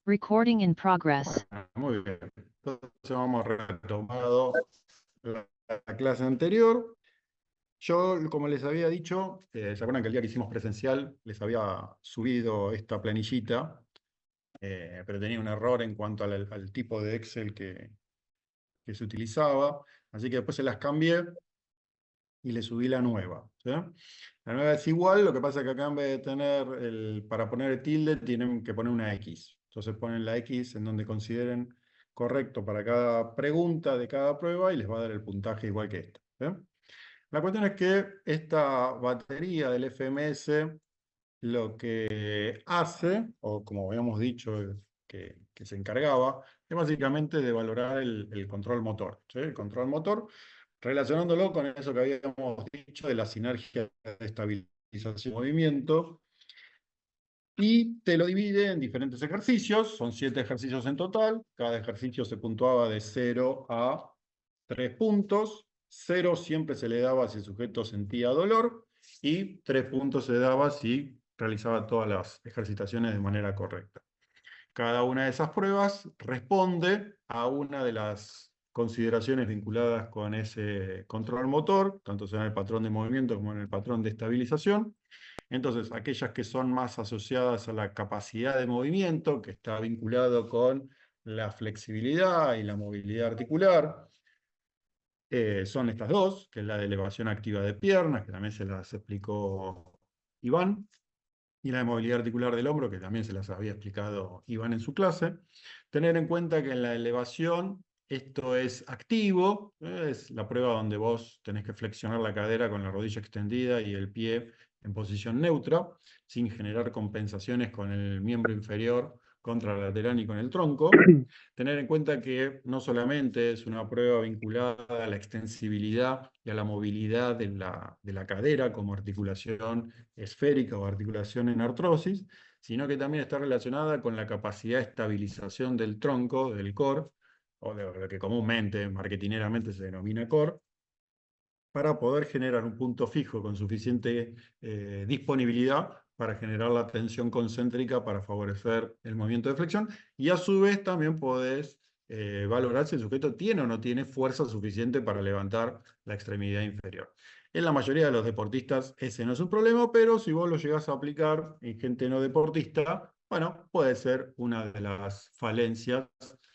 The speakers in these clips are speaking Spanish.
Recording in progress. Bueno, muy bien. Entonces vamos retomado la clase anterior. Yo, como les había dicho, ¿se acuerdan que el día que hicimos presencial les había subido esta planillita? Pero tenía un error en cuanto al tipo de Excel que se utilizaba. Así que después se las cambié y le subí la nueva, ¿sí? La nueva es igual, lo que pasa es que acá en vez de tener para poner el tilde, tienen que poner una X. Entonces ponen la X en donde consideren correcto para cada pregunta de cada prueba y les va a dar el puntaje igual que esta, ¿sí? La cuestión es que esta batería del FMS lo que hace, o como habíamos dicho que se encargaba, es básicamente de valorar el control motor, ¿sí? El control motor, relacionándolo con eso que habíamos dicho de la sinergia de estabilización y movimiento, y te lo divide en diferentes ejercicios, son 7 ejercicios en total, cada ejercicio se puntuaba de 0 a 3 puntos, 0 siempre se le daba si el sujeto sentía dolor, y 3 puntos se daba si realizaba todas las ejercitaciones de manera correcta. Cada una de esas pruebas responde a una de las consideraciones vinculadas con ese control motor, tanto sea en el patrón de movimiento como en el patrón de estabilización. Entonces, aquellas que son más asociadas a la capacidad de movimiento, que está vinculado con la flexibilidad y la movilidad articular, son estas dos, que es la de elevación activa de piernas, que también se las explicó Iván, y la de movilidad articular del hombro, que también se las había explicado Iván en su clase. Tener en cuenta que en la elevación esto es activo, es la prueba donde vos tenés que flexionar la cadera con la rodilla extendida y el pie en posición neutra, sin generar compensaciones con el miembro inferior contralateral y con el tronco. Tener en cuenta que no solamente es una prueba vinculada a la extensibilidad y a la movilidad de la cadera como articulación esférica o articulación en artrosis, sino que también está relacionada con la capacidad de estabilización del tronco, del core, o de lo que comúnmente, marketineramente se denomina core, para poder generar un punto fijo con suficiente disponibilidad para generar la tensión concéntrica para favorecer el movimiento de flexión, y a su vez también podés valorar si el sujeto tiene o no tiene fuerza suficiente para levantar la extremidad inferior. En la mayoría de los deportistas ese no es un problema, pero si vos lo llegás a aplicar en gente no deportista, bueno, puede ser una de las falencias,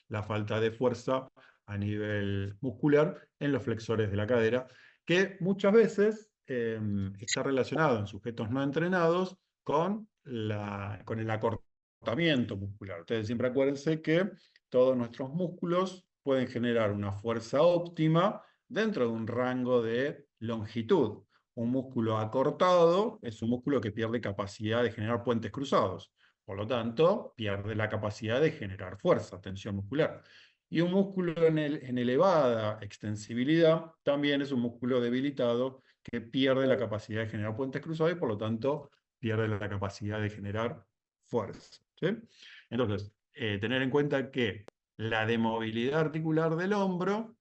la falta de fuerza a nivel muscular en los flexores de la cadera, que muchas veces está relacionado en sujetos no entrenados con el acortamiento muscular. Ustedes siempre acuérdense que todos nuestros músculos pueden generar una fuerza óptima dentro de un rango de longitud. Un músculo acortado es un músculo que pierde capacidad de generar puentes cruzados. Por lo tanto, pierde la capacidad de generar fuerza, tensión muscular. Y un músculo en elevada extensibilidad también es un músculo debilitado que pierde la capacidad de generar puentes cruzados y por lo tanto pierde la capacidad de generar fuerza, ¿sí? Entonces, tener en cuenta que la demovilidad articular del hombro,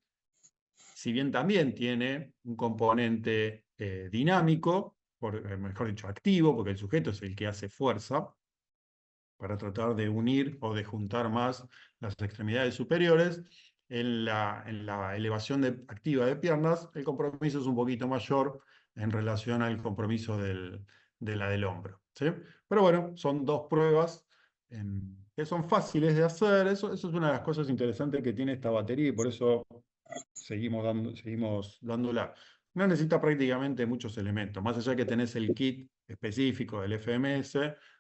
si bien también tiene un componente dinámico, mejor dicho, activo, porque el sujeto es el que hace fuerza para tratar de unir o de juntar más las extremidades superiores, en la elevación activa de piernas, el compromiso es un poquito mayor en relación al compromiso de la del hombro, ¿sí? Pero bueno, son dos pruebas que son fáciles de hacer. Eso es una de las cosas interesantes que tiene esta batería y por eso seguimos dándola. No necesita prácticamente muchos elementos. Más allá de que tenés el kit específico del FMS,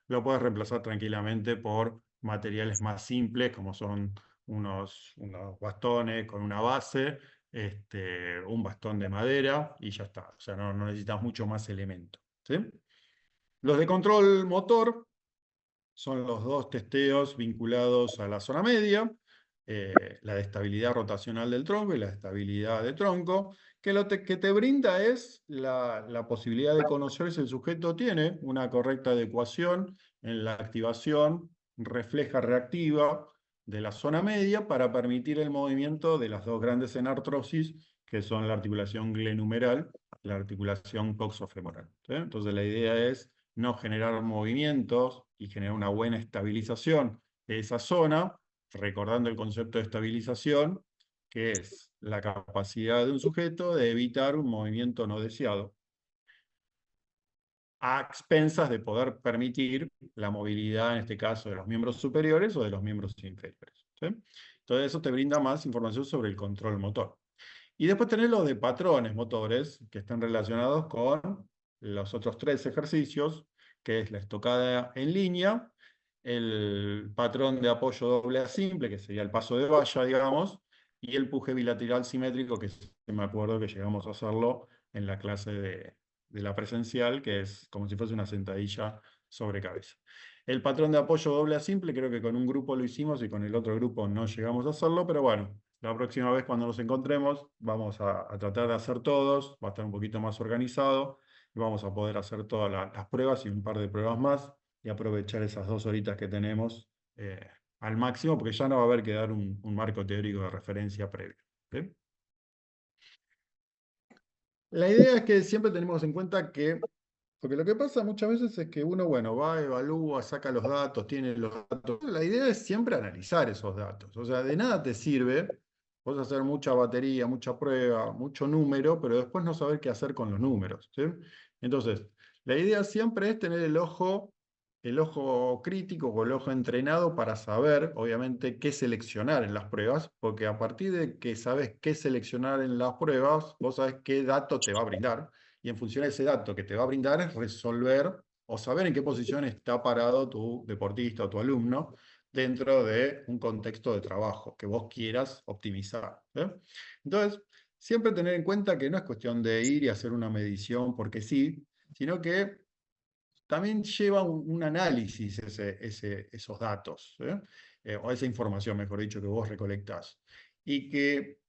lo puedes reemplazar tranquilamente por materiales más simples, como son unos bastones con una base, un bastón de madera y ya está. O sea, no necesitas mucho más elemento, ¿sí? Los de control motor son los dos testeos vinculados a la zona media, la de estabilidad rotacional del tronco y la de estabilidad de tronco, que lo que te brinda es la posibilidad de conocer si el sujeto tiene una correcta adecuación en la activación refleja reactiva de la zona media para permitir el movimiento de las dos grandes enartrosis que son la articulación glenumeral, la articulación coxofemoral. ¿Sí? Entonces la idea es no generar movimientos y generar una buena estabilización de esa zona, recordando el concepto de estabilización, que es la capacidad de un sujeto de evitar un movimiento no deseado, a expensas de poder permitir la movilidad, en este caso, de los miembros superiores o de los miembros inferiores. ¿Sí? Entonces eso te brinda más información sobre el control motor. Y después tenés los de patrones motores, que están relacionados con los otros 3 ejercicios, que es la estocada en línea, el patrón de apoyo doble a simple, que sería el paso de valla, digamos, y el puje bilateral simétrico, que me acuerdo que llegamos a hacerlo en la clase de la presencial, que es como si fuese una sentadilla sobre cabeza. El patrón de apoyo doble a simple, creo que con un grupo lo hicimos y con el otro grupo no llegamos a hacerlo, pero bueno, la próxima vez cuando nos encontremos vamos a tratar de hacer todos, va a estar un poquito más organizado y vamos a poder hacer todas las pruebas y un par de pruebas más y aprovechar esas 2 horitas que tenemos al máximo, porque ya no va a haber que dar un marco teórico de referencia previo. ¿Sí? La idea es que siempre tenemos en cuenta que, porque lo que pasa muchas veces es que uno, bueno, va, evalúa, saca los datos, tiene los datos. La idea es siempre analizar esos datos. O sea, de nada te sirve vos hacer mucha batería, mucha prueba, mucho número, pero después no saber qué hacer con los números. ¿Sí? Entonces, la idea siempre es tener el ojo crítico o el ojo entrenado para saber, obviamente, qué seleccionar en las pruebas, porque a partir de que sabes qué seleccionar en las pruebas, vos sabés qué dato te va a brindar, y en función de ese dato que te va a brindar es resolver o saber en qué posición está parado tu deportista o tu alumno dentro de un contexto de trabajo que vos quieras optimizar. ¿Eh? Entonces, siempre tener en cuenta que no es cuestión de ir y hacer una medición porque sí, sino que también lleva un análisis esos datos, o esa información, mejor dicho, que vos recolectás. Y que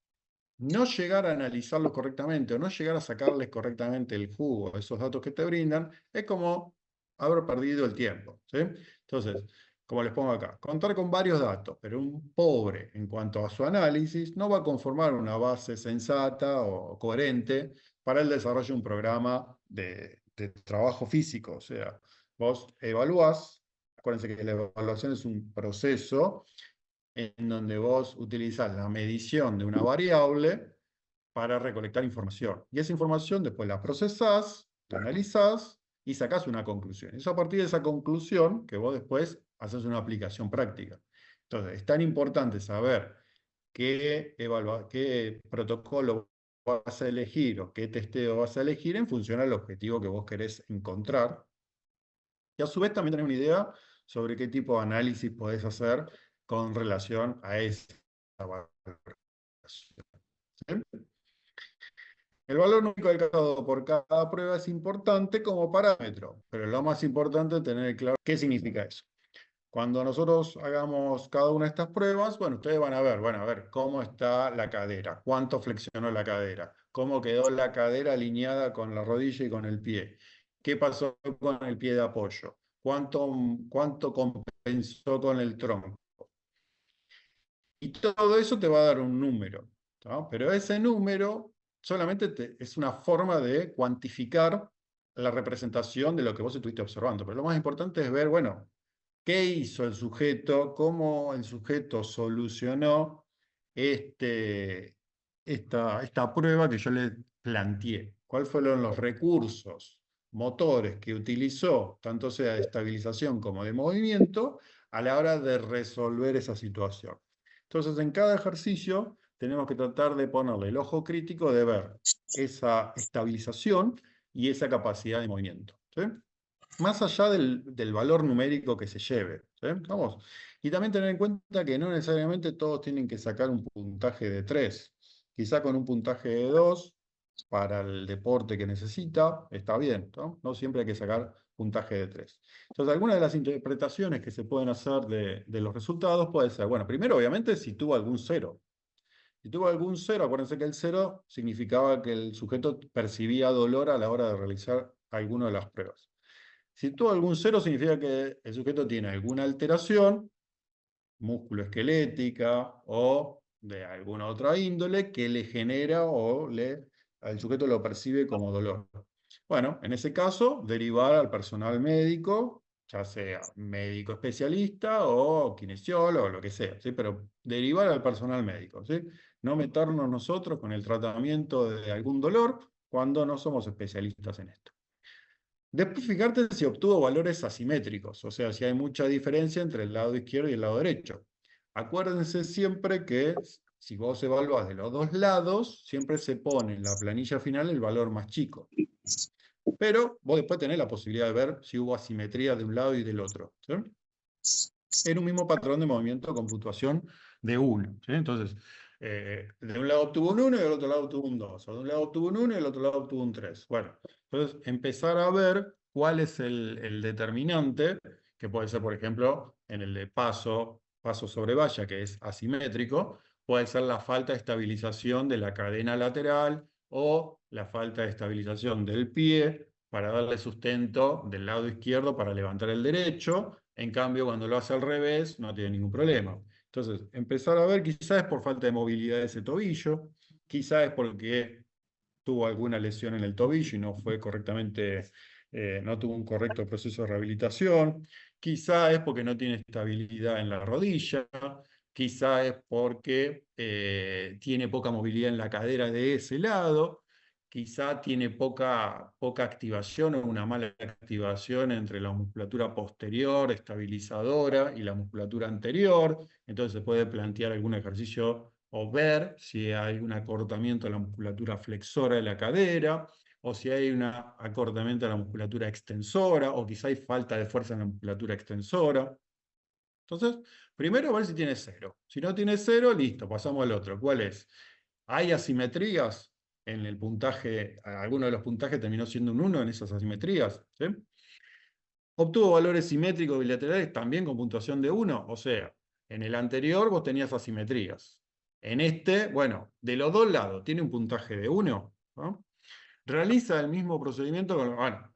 no llegar a analizarlos correctamente o no llegar a sacarles correctamente el jugo a esos datos que te brindan, es como haber perdido el tiempo. ¿Sí? Entonces, como les pongo acá, contar con varios datos, pero un pobre en cuanto a su análisis, no va a conformar una base sensata o coherente para el desarrollo de un programa de trabajo físico. O sea, vos evaluás, acuérdense que la evaluación es un proceso en donde vos utilizás la medición de una variable para recolectar información. Y esa información después la procesás, la analizás y sacás una conclusión. Es a partir de esa conclusión que vos después haces una aplicación práctica. Entonces, es tan importante saber qué protocolo vas a elegir o qué testeo vas a elegir en función al objetivo que vos querés encontrar. Y a su vez también tenés una idea sobre qué tipo de análisis podés hacer con relación a esa valoración. ¿Sí? El valor numérico alcanzado por cada prueba es importante como parámetro, pero lo más importante es tener claro qué significa eso. Cuando nosotros hagamos cada una de estas pruebas, bueno, ustedes van a ver cómo está la cadera, cuánto flexionó la cadera, cómo quedó la cadera alineada con la rodilla y con el pie, qué pasó con el pie de apoyo, cuánto compensó con el tronco. Y todo eso te va a dar un número, ¿no? Pero ese número solamente es una forma de cuantificar la representación de lo que vos estuviste observando. Pero lo más importante es ver, bueno, qué hizo el sujeto, cómo el sujeto solucionó esta prueba que yo le planteé. ¿Cuáles fueron los recursos motores que utilizó, tanto sea de estabilización como de movimiento, a la hora de resolver esa situación? Entonces, en cada ejercicio tenemos que tratar de ponerle el ojo crítico de ver esa estabilización y esa capacidad de movimiento. ¿Sí? Más allá del valor numérico que se lleve. ¿Sí? Vamos. Y también tener en cuenta que no necesariamente todos tienen que sacar un puntaje de 3. Quizá con un puntaje de 2 para el deporte que necesita, está bien. No siempre hay que sacar puntaje de 3. Entonces, algunas de las interpretaciones que se pueden hacer de los resultados puede ser, bueno, primero obviamente si tuvo algún 0. Si tuvo algún 0, acuérdense que el 0 significaba que el sujeto percibía dolor a la hora de realizar alguna de las pruebas. Si tuvo algún 0 significa que el sujeto tiene alguna alteración musculoesquelética o de alguna otra índole que le genera el sujeto lo percibe como dolor. Bueno, en ese caso, derivar al personal médico, ya sea médico especialista o kinesiólogo, lo que sea, ¿sí? Pero derivar al personal médico, ¿sí? No meternos nosotros con el tratamiento de algún dolor cuando no somos especialistas en esto. Después fijarte si obtuvo valores asimétricos, o sea, si hay mucha diferencia entre el lado izquierdo y el lado derecho. Acuérdense siempre que si vos evaluás de los dos lados, siempre se pone en la planilla final el valor más chico. Pero vos después tenés la posibilidad de ver si hubo asimetría de un lado y del otro, ¿sí? Era un mismo patrón de movimiento con puntuación de 1. ¿Sí? Entonces, de un lado obtuvo un 1 y del otro lado obtuvo un 2. O de un lado obtuvo un 1 y del otro lado obtuvo un 3. Bueno, entonces empezar a ver cuál es el determinante, que puede ser, por ejemplo, en el de paso sobre valla, que es asimétrico, puede ser la falta de estabilización de la cadena lateral o la falta de estabilización del pie para darle sustento del lado izquierdo para levantar el derecho. En cambio, cuando lo hace al revés, no tiene ningún problema. Entonces, empezar a ver, quizás es por falta de movilidad de ese tobillo, quizás es porque tuvo alguna lesión en el tobillo y no fue correctamente, no tuvo un correcto proceso de rehabilitación, quizás es porque no tiene estabilidad en la rodilla, quizás es porque tiene poca movilidad en la cadera de ese lado, quizá tiene poca activación o una mala activación entre la musculatura posterior, estabilizadora, y la musculatura anterior. Entonces se puede plantear algún ejercicio o ver si hay un acortamiento de la musculatura flexora de la cadera, o si hay un acortamiento de la musculatura extensora, o quizá hay falta de fuerza en la musculatura extensora. Entonces, primero ver si tiene 0. Si no tiene 0, listo, pasamos al otro. ¿Cuál es? ¿Hay asimetrías en el puntaje? ¿Alguno de los puntajes terminó siendo un 1 en esas asimetrías? ¿Sí? Obtuvo valores simétricos bilaterales también con puntuación de 1. O sea, en el anterior vos tenías asimetrías. En este, bueno, de los dos lados, tiene un puntaje de 1. ¿No? Realiza el mismo procedimiento, bueno,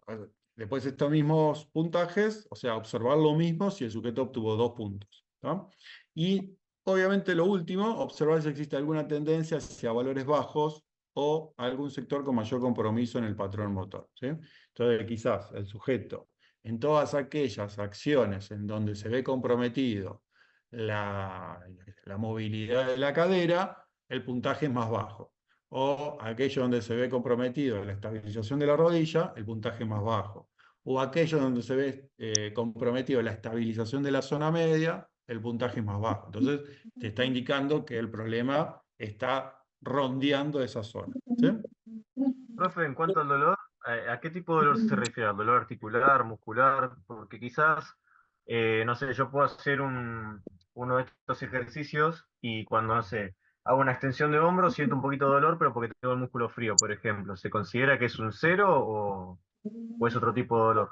después estos mismos puntajes, o sea, observar lo mismo si el sujeto obtuvo 2 puntos. ¿No? Y obviamente lo último, observar si existe alguna tendencia hacia valores bajos o algún sector con mayor compromiso en el patrón motor. ¿Sí? Entonces, quizás el sujeto, en todas aquellas acciones en donde se ve comprometido la, la movilidad de la cadera, el puntaje es más bajo. O aquello donde se ve comprometido la estabilización de la rodilla, el puntaje es más bajo. O aquello donde se ve comprometido la estabilización de la zona media, el puntaje es más bajo. Entonces, te está indicando que el problema está rondeando esa zona. ¿Sí? Profe, en cuanto al dolor, ¿a qué tipo de dolor se refiere? ¿Al dolor articular, muscular? Porque quizás, no sé, yo puedo hacer uno de estos ejercicios y cuando, no sé, hago una extensión de hombro siento un poquito de dolor, pero porque tengo el músculo frío, por ejemplo. ¿Se considera que es un 0 o es otro tipo de dolor?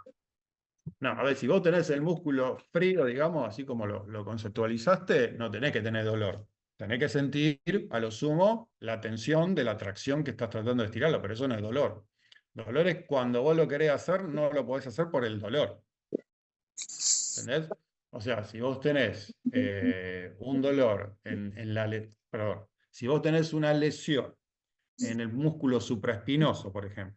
No, a ver, si vos tenés el músculo frío, digamos, así como lo conceptualizaste, no tenés que tener dolor. Tenés que sentir, a lo sumo, la tensión de la tracción que estás tratando de estirarlo, pero eso no es dolor. Dolor es cuando vos lo querés hacer, no lo podés hacer por el dolor. ¿Entendés? O sea, si vos tenés un dolor perdón, si vos tenés una lesión en el músculo supraespinoso, por ejemplo,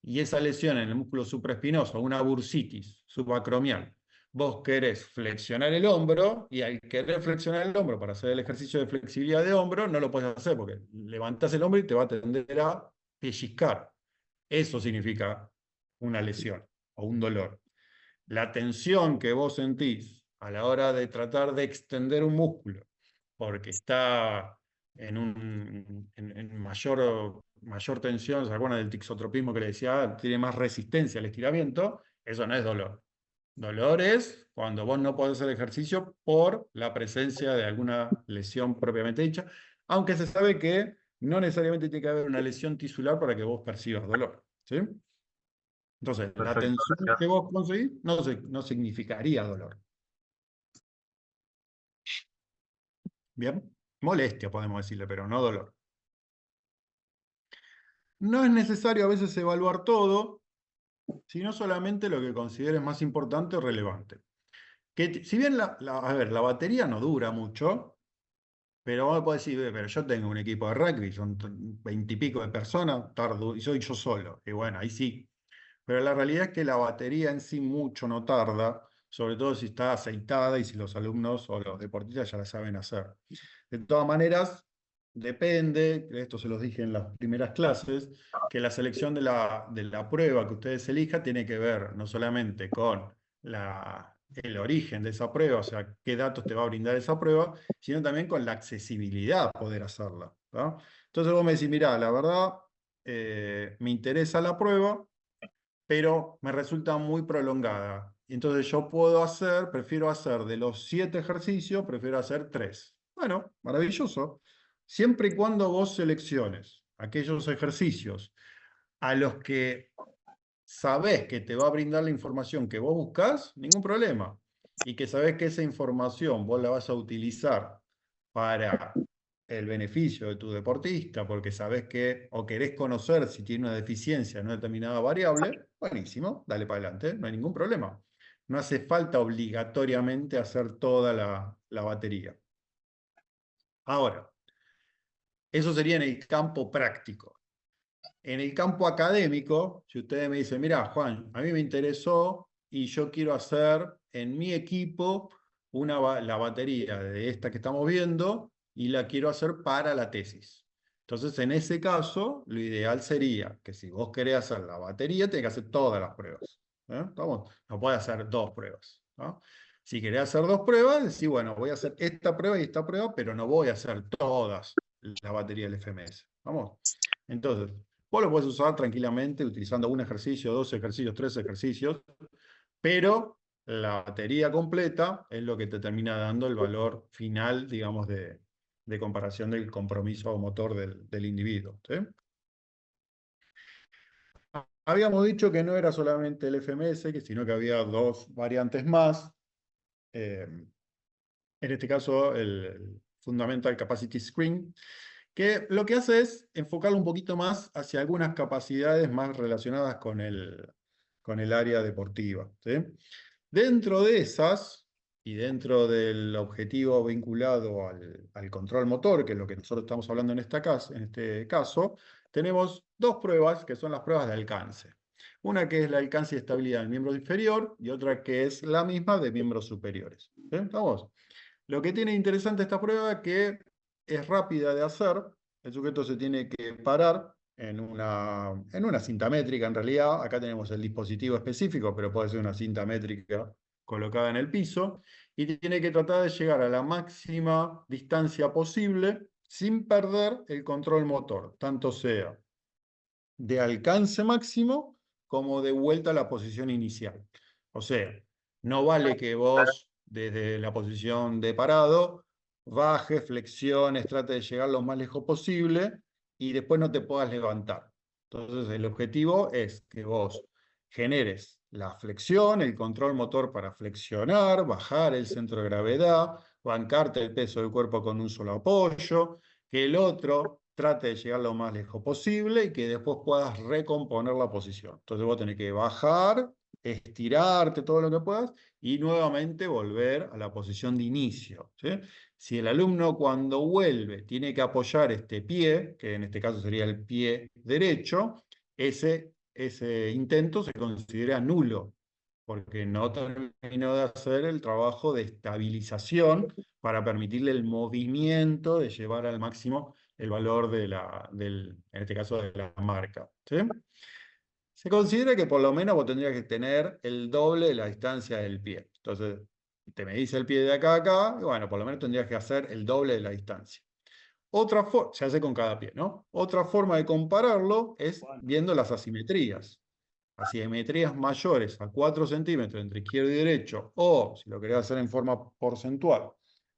y esa lesión en el músculo supraespinoso, una bursitis subacromial, vos querés flexionar el hombro y al querer flexionar el hombro para hacer el ejercicio de flexibilidad de hombro, no lo puedes hacer porque levantás el hombro y te va a tender a pellizcar. Eso significa una lesión o un dolor. La tensión que vos sentís a la hora de tratar de extender un músculo porque está en mayor tensión, ¿se acuerdan del tixotropismo que le decía? Tiene más resistencia al estiramiento, eso no es dolor. Dolor es cuando vos no podés hacer ejercicio por la presencia de alguna lesión propiamente dicha, aunque se sabe que no necesariamente tiene que haber una lesión tisular para que vos percibas dolor. ¿Sí? Entonces, la Perfecto, tensión que gracias. vos conseguís no significaría dolor. ¿Bien? Molestia, podemos decirle, pero no dolor. No es necesario a veces evaluar todo, sino solamente lo que consideres más importante o relevante. Que si bien a ver, la batería no dura mucho, Pero vos me podés decir, pero yo tengo un equipo de rugby, son 20 y pico de personas, tardo, y soy yo solo. Y bueno, ahí sí. Pero la realidad es que la batería en sí mucho no tarda, sobre todo si está aceitada y si los alumnos o los deportistas ya la saben hacer. De todas maneras, depende, esto se los dije en las primeras clases, que la selección de la prueba que ustedes elijan tiene que ver no solamente con el origen de esa prueba, o sea, qué datos te va a brindar esa prueba, sino también con la accesibilidad a poder hacerla, ¿no? Entonces vos me decís, mirá, la verdad, me interesa la prueba, pero me resulta muy prolongada. Entonces yo prefiero hacer de los 7 ejercicios, prefiero hacer 3. Bueno, maravilloso. Siempre y cuando vos selecciones aquellos ejercicios a los que sabés que te va a brindar la información que vos buscás, ningún problema. Y que sabés que esa información vos la vas a utilizar para el beneficio de tu deportista, porque sabés que o querés conocer si tiene una deficiencia en una determinada variable, buenísimo, dale para adelante, no hay ningún problema. No hace falta obligatoriamente hacer toda la batería. Ahora, eso sería en el campo práctico. En el campo académico, si ustedes me dicen, mira, Juan, a mí me interesó y yo quiero hacer en mi equipo la batería de esta que estamos viendo y la quiero hacer para la tesis. Entonces, en ese caso, lo ideal sería que si vos querés hacer la batería, tenés que hacer todas las pruebas. ¿Vamos? No podés hacer 2 pruebas, ¿no? Si querés hacer 2 pruebas, decís, bueno, voy a hacer esta prueba y esta prueba, pero no voy a hacer todas la batería del FMS. ¿Vamos? Entonces, vos lo podés usar tranquilamente utilizando un ejercicio, 2 ejercicios, 3 ejercicios, pero la batería completa es lo que te termina dando el valor final, digamos, de comparación del compromiso motor del individuo. ¿Sí? Habíamos dicho que no era solamente el FMS, sino que había 2 variantes más. En este caso, el Fundamental Capacity Screen, que lo que hace es enfocarlo un poquito más hacia algunas capacidades más relacionadas con el área deportiva. ¿Sí? Dentro de esas, y dentro del objetivo vinculado al control motor, que es lo que nosotros estamos hablando en este caso, tenemos 2 pruebas que son las pruebas de alcance. Una que es el alcance y estabilidad del miembro inferior y otra que es la misma de miembros superiores. ¿Sí? ¿Estamos? Lo que tiene interesante esta prueba es que es rápida de hacer. El sujeto se tiene que parar en una cinta métrica, en realidad. Acá tenemos el dispositivo específico, pero puede ser una cinta métrica colocada en el piso. Y tiene que tratar de llegar a la máxima distancia posible sin perder el control motor, tanto sea de alcance máximo como de vuelta a la posición inicial. O sea, no vale que vos desde la posición de parado bajes, flexiones, trate de llegar lo más lejos posible y después no te puedas levantar. Entonces el objetivo es que vos generes la flexión, el control motor para flexionar, bajar el centro de gravedad, bancarte el peso del cuerpo con un solo apoyo, que el otro trate de llegar lo más lejos posible y que después puedas recomponer la posición. Entonces vos tenés que bajar, estirarte todo lo que puedas y nuevamente volver a la posición de inicio. ¿Sí? Si el alumno cuando vuelve tiene que apoyar este pie, que en este caso sería el pie derecho, ese intento se considera nulo, porque no terminó de hacer el trabajo de estabilización para permitirle el movimiento de llevar al máximo el valor en este caso de la marca. ¿Sí? Se considera que por lo menos vos tendrías que tener el doble de la distancia del pie. Entonces, te medís el pie de acá a acá, y bueno, por lo menos tendrías que hacer el doble de la distancia. Otra forma, se hace con cada pie, ¿no? Otra forma de compararlo es viendo las asimetrías. Asimetrías mayores a 4 centímetros entre izquierdo y derecho, o si lo querés hacer en forma porcentual,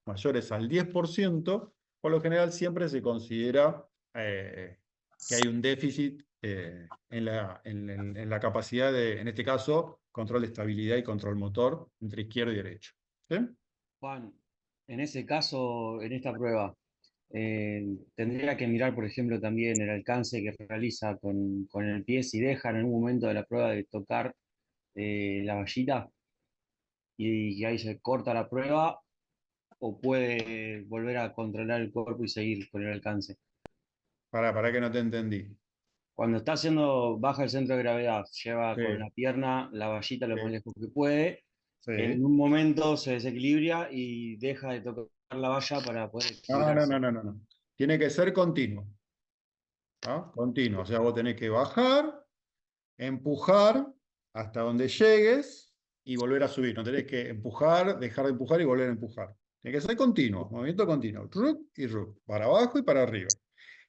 mayores al 10%, por lo general siempre se considera que hay un déficit en la capacidad de, en este caso, control de estabilidad y control motor entre izquierdo y derecho. ¿Sí? Juan, en ese caso, en esta prueba, tendría que mirar, por ejemplo, también el alcance que realiza con el pie si deja en algún momento de la prueba de tocar la vallita y que ahí se corta la prueba o puede volver a controlar el cuerpo y seguir con el alcance? Para que no te entendí. Cuando está haciendo baja el centro de gravedad, lleva con Sí, la pierna la vallita lo más sí, lejos que puede. En sí. un momento se desequilibra y deja de tocar la valla para poder No, no, equilibrarse. no, no, no, no. Tiene que ser continuo. ¿Ah? Continuo. O sea, vos tenés que bajar, empujar hasta donde llegues y volver a subir. No tenés que empujar, dejar de empujar y volver a empujar. Tiene que ser continuo, movimiento continuo. Ruc y ruc, para abajo y para arriba.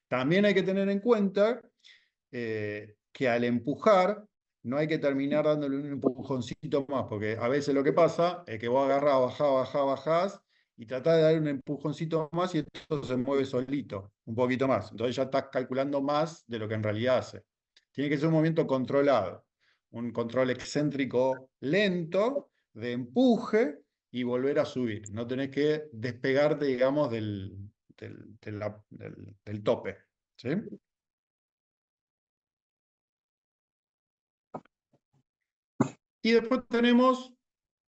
También hay que tener en cuenta que al empujar no hay que terminar dándole un empujoncito más, porque a veces lo que pasa es que vos agarrás, bajás y tratás de dar un empujoncito más y esto se mueve solito, un poquito más. Entonces ya estás calculando más de lo que en realidad hace. Tiene que ser un movimiento controlado, un control excéntrico lento de empuje y volver a subir. No tenés que despegarte, digamos, del tope. ¿Sí? Y después tenemos,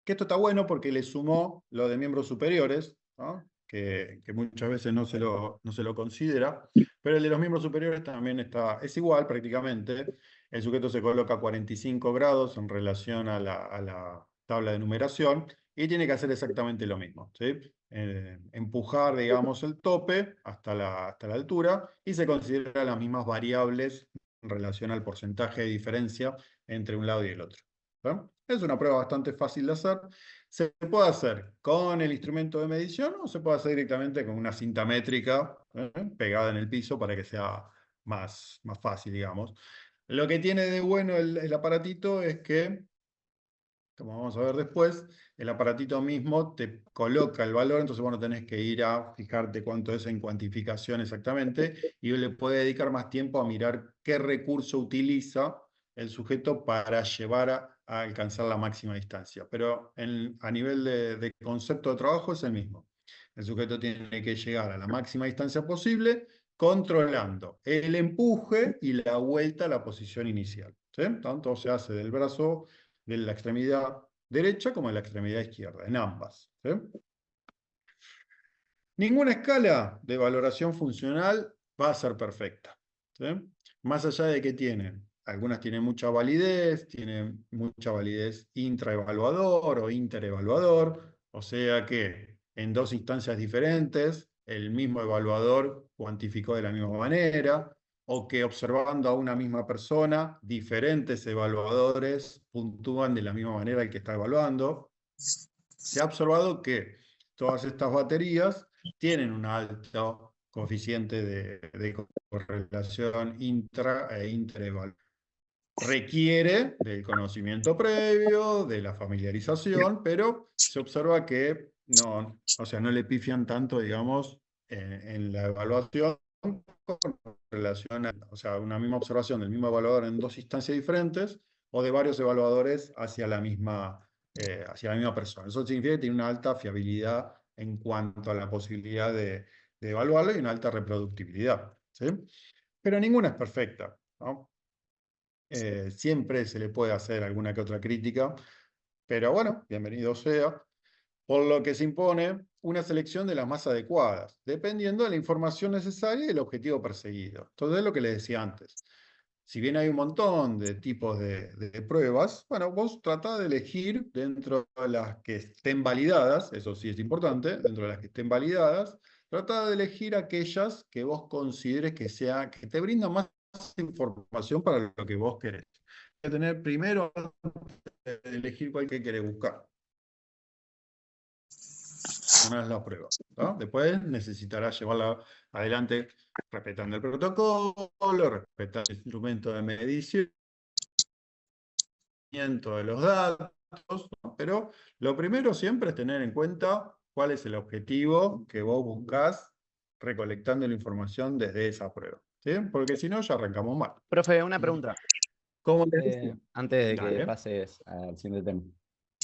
que esto está bueno porque le sumó lo de miembros superiores, ¿no? Que muchas veces no se lo considera, pero el de los miembros superiores también es igual prácticamente. El sujeto se coloca a 45 grados en relación a la tabla de numeración y tiene que hacer exactamente lo mismo, ¿sí? Empujar, digamos, el tope hasta la altura y se consideran las mismas variables en relación al porcentaje de diferencia entre un lado y el otro. ¿No? Es una prueba bastante fácil de hacer. Se puede hacer con el instrumento de medición o se puede hacer directamente con una cinta métrica pegada en el piso para que sea más fácil, digamos. Lo que tiene de bueno el aparatito es que, como vamos a ver después, el aparatito mismo te coloca el valor, entonces vos no tenés que ir a fijarte cuánto es en cuantificación exactamente, y le puede dedicar más tiempo a mirar qué recurso utiliza el sujeto para llevar a alcanzar la máxima distancia. Pero a nivel de concepto de trabajo es el mismo. El sujeto tiene que llegar a la máxima distancia posible controlando el empuje y la vuelta a la posición inicial. ¿Sí? Tanto se hace del brazo de la extremidad derecha como de la extremidad izquierda, en ambas. ¿Sí? Ninguna escala de valoración funcional va a ser perfecta. ¿Sí? Más allá de que algunas tienen mucha validez intraevaluador o interevaluador, o sea que en dos instancias diferentes el mismo evaluador cuantificó de la misma manera, o que observando a una misma persona, diferentes evaluadores puntúan de la misma manera el que está evaluando. Se ha observado que todas estas baterías tienen un alto coeficiente de correlación intra e interevaluador. Requiere del conocimiento previo, de la familiarización, pero se observa que no, o sea, no le pifian tanto, digamos, en la evaluación con relación a, o sea, una misma observación del mismo evaluador en dos instancias diferentes o de varios evaluadores hacia la misma persona. Eso significa que tiene una alta fiabilidad en cuanto a la posibilidad de evaluarlo y una alta reproductibilidad. ¿Sí? Pero ninguna es perfecta, ¿no? Siempre se le puede hacer alguna que otra crítica, pero bueno, bienvenido sea. Por lo que se impone una selección de las más adecuadas, dependiendo de la información necesaria y el objetivo perseguido. Entonces, lo que les decía antes. Si bien hay un montón de tipos de pruebas, bueno, vos tratá de elegir dentro de las que estén validadas, eso sí es importante, dentro de las que estén validadas, tratá de elegir aquellas que vos consideres que te brindan más información para lo que vos querés. Hay que tener primero de elegir cuál que querés buscar. Una es la prueba, ¿no? Después necesitarás llevarla adelante respetando el protocolo, respetando el instrumento de medición de los datos, ¿no? Pero lo primero siempre es tener en cuenta cuál es el objetivo que vos buscás recolectando la información desde esa prueba, ¿sí? Porque si no, ya arrancamos mal. Profe, una pregunta. ¿Cómo le decía? Antes de que Dale. pases al siguiente tema.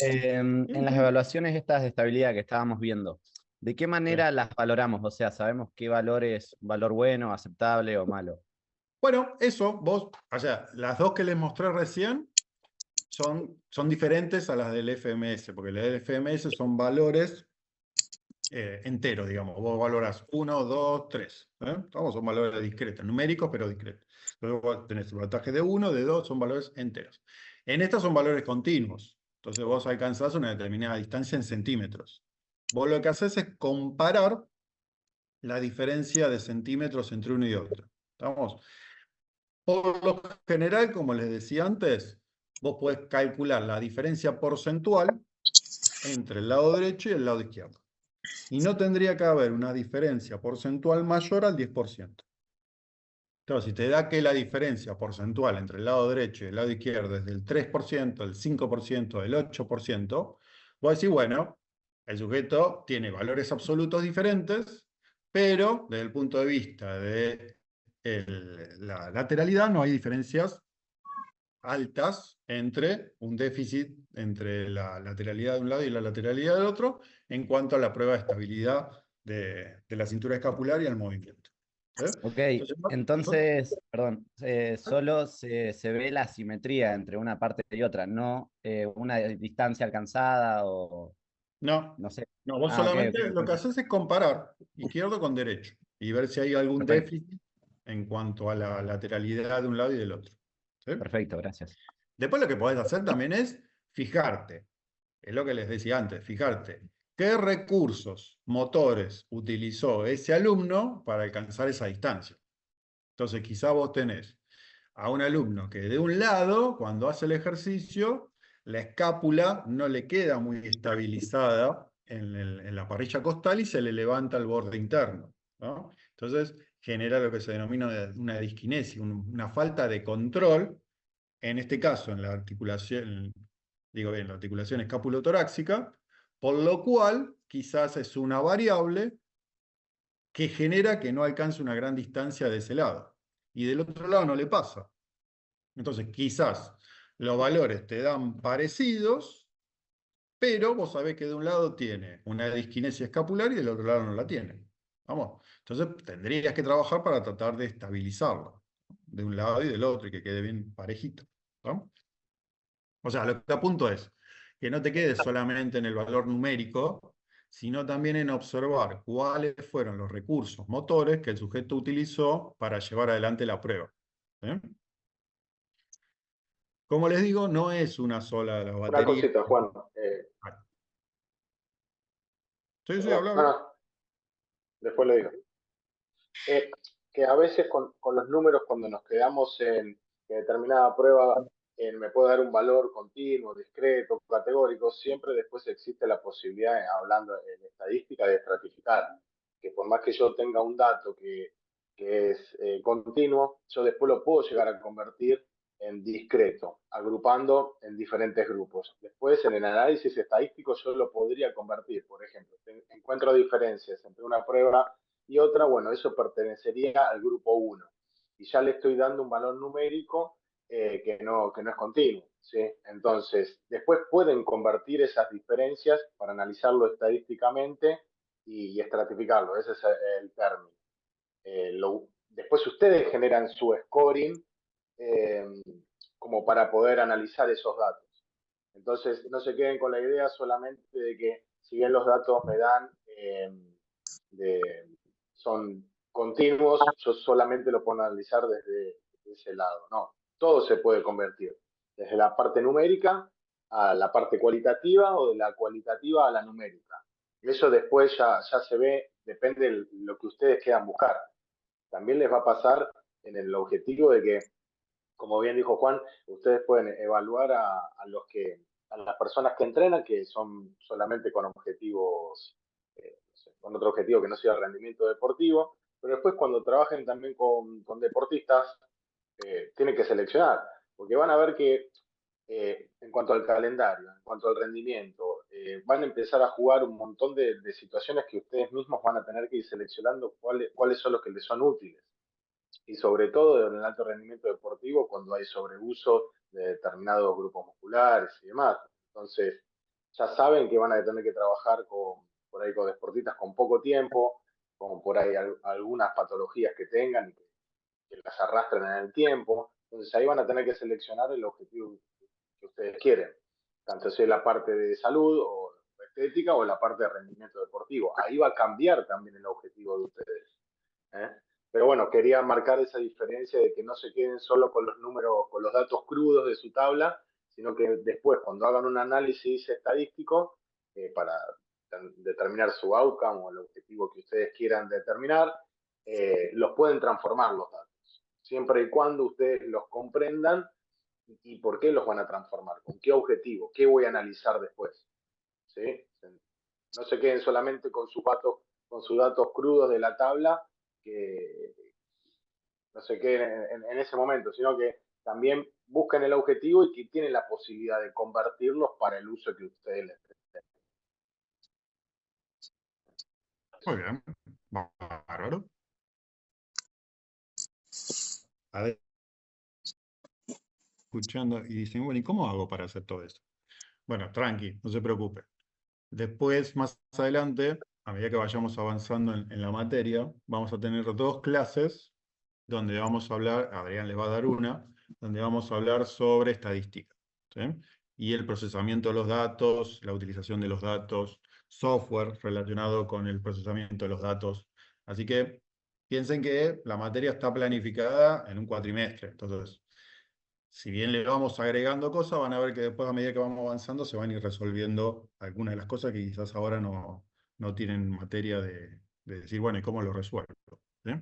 En las Sí. evaluaciones estas de estabilidad que estábamos viendo, ¿de qué manera Sí. las valoramos? O sea, ¿sabemos qué valor es valor bueno, aceptable o malo? Bueno, eso, o sea, las dos que les mostré recién son diferentes a las del FMS, porque las del FMS son valores enteros, digamos. Vos valorás 1, 2, 3. Son valores discretos, numéricos, pero discretos. Entonces vos tenés un voltaje de 1, de 2, son valores enteros. En estas son valores continuos. Entonces vos alcanzás una determinada distancia en centímetros. Vos lo que haces es comparar la diferencia de centímetros entre uno y otro. ¿Estamos? Por lo general, como les decía antes, vos podés calcular la diferencia porcentual entre el lado derecho y el lado izquierdo. Y no tendría que haber una diferencia porcentual mayor al 10%. Entonces, si te da que la diferencia porcentual entre el lado derecho y el lado izquierdo es del 3%, del 5%, del 8%, vos decís, bueno, el sujeto tiene valores absolutos diferentes, pero desde el punto de vista de la lateralidad no hay diferencias altas entre un déficit entre la lateralidad de un lado y la lateralidad del otro en cuanto a la prueba de estabilidad de la cintura escapular y al movimiento. Ok, Entonces, entonces, perdón, solo se ve la simetría entre una parte y otra, no una distancia alcanzada o no, no sé. no, vos Ah, ok, solamente ok, lo que perfecto. haces es comparar izquierdo con derecho y ver si hay algún Perfecto, déficit en cuanto a la lateralidad de un lado y del otro. ¿Sí? perfecto, gracias. Después lo que podés hacer también es fijarte, es lo que les decía antes, fijarte qué recursos motores utilizó ese alumno para alcanzar esa distancia. Entonces quizá vos tenés a un alumno que de un lado, cuando hace el ejercicio, la escápula no le queda muy estabilizada en la parrilla costal y se le levanta el borde interno, ¿no? Entonces genera lo que se denomina una disquinesia, una falta de control, en este caso en la articulación, digo bien, la articulación escapulotorácica, por lo cual quizás es una variable que genera que no alcance una gran distancia de ese lado. Y del otro lado no le pasa. Entonces, quizás los valores te dan parecidos, pero vos sabés que de un lado tiene una disquinesia escapular y del otro lado no la tiene. Vamos. Entonces, tendrías que trabajar para tratar de estabilizarlo de un lado y del otro y que quede bien parejito. ¿No? O sea, lo que apunto es que no te quedes solamente en el valor numérico, sino también en observar cuáles fueron los recursos motores que el sujeto utilizó para llevar adelante la prueba. ¿Eh? Como les digo, no es una sola la Una batería. cosita, Juan. Sí, sí, Perdón, habla, no, habla. no, después lo digo. Que a veces con los números, cuando nos quedamos en determinada prueba, me puede dar un valor continuo, discreto, categórico, siempre después existe la posibilidad, hablando en estadística, de estratificar. Que por más que yo tenga un dato que es continuo, yo después lo puedo llegar a convertir en discreto, agrupando en diferentes grupos. Después, en el análisis estadístico, yo lo podría convertir. Por ejemplo, encuentro diferencias entre una prueba y otra, bueno, eso pertenecería al grupo 1. Y ya le estoy dando un valor numérico que no es continuo. ¿Sí? Entonces, después pueden convertir esas diferencias para analizarlo estadísticamente y estratificarlo. Ese es el término. Después ustedes generan su scoring eh, como para poder analizar esos datos. Entonces, no se queden con la idea solamente de que si bien los datos me dan son continuos, yo solamente lo puedo analizar desde ese lado. No, todo se puede convertir, desde la parte numérica a la parte cualitativa o de la cualitativa a la numérica. Eso después ya se ve, depende de lo que ustedes quieran buscar. También les va a pasar en el objetivo de que, como bien dijo Juan, ustedes pueden evaluar a las personas que entrenan, que son solamente con objetivos, no sé, con otro objetivo que no sea el rendimiento deportivo, pero después cuando trabajen también con deportistas, tienen que seleccionar, porque van a ver que en cuanto al calendario, en cuanto al rendimiento, van a empezar a jugar un montón de situaciones que ustedes mismos van a tener que ir seleccionando cuáles son los que les son útiles. Y sobre todo en el alto rendimiento deportivo cuando hay sobreuso de determinados grupos musculares y demás. Entonces, ya saben que van a tener que trabajar por ahí con deportistas con poco tiempo, con por ahí algunas patologías que tengan y que las arrastren en el tiempo. Entonces ahí van a tener que seleccionar el objetivo que ustedes quieren, tanto sea la parte de salud o estética o la parte de rendimiento deportivo. Ahí va a cambiar también el objetivo de ustedes. ¿Eh? Pero bueno, quería marcar esa diferencia de que no se queden solo con los números, con los datos crudos de su tabla, sino que después, cuando hagan un análisis estadístico para determinar su outcome o el objetivo que ustedes quieran determinar, los pueden transformar los datos, siempre y cuando ustedes los comprendan y por qué los van a transformar, con qué objetivo, qué voy a analizar después. ¿Sí? No se queden solamente con sus datos crudos de la tabla, que no se queden en ese momento, sino que también busquen el objetivo y que tienen la posibilidad de convertirlos para el uso que ustedes les den. Muy bien, bárbaro. A ver, escuchando y dicen, bueno, ¿y cómo hago para hacer todo esto? Bueno, tranqui, no se preocupe. Después, más adelante, a medida que vayamos avanzando en la materia, vamos a tener 2 clases donde vamos a hablar, Adrián les va a dar una, donde vamos a hablar sobre estadística, ¿sí? Y el procesamiento de los datos, la utilización de los datos, software relacionado con el procesamiento de los datos. Así que piensen que la materia está planificada en un cuatrimestre. Entonces, si bien le vamos agregando cosas, van a ver que después, a medida que vamos avanzando, se van a ir resolviendo algunas de las cosas que quizás ahora no tienen materia de decir, bueno, ¿y cómo lo resuelvo? ¿Sí?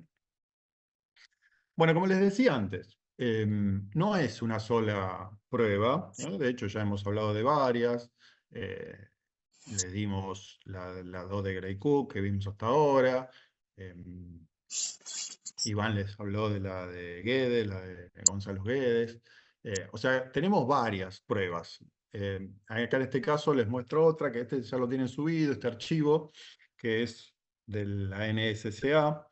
Bueno, como les decía antes, no es una sola prueba, ¿no? De hecho, ya hemos hablado de varias. Les dimos la 2 de Gray Cook que vimos hasta ahora. Iván les habló de la de Guedes, la de Gonzalo Guedes. O sea, tenemos varias pruebas. Acá en este caso les muestro otra, que este ya lo tienen subido, este archivo, que es de la NSCA,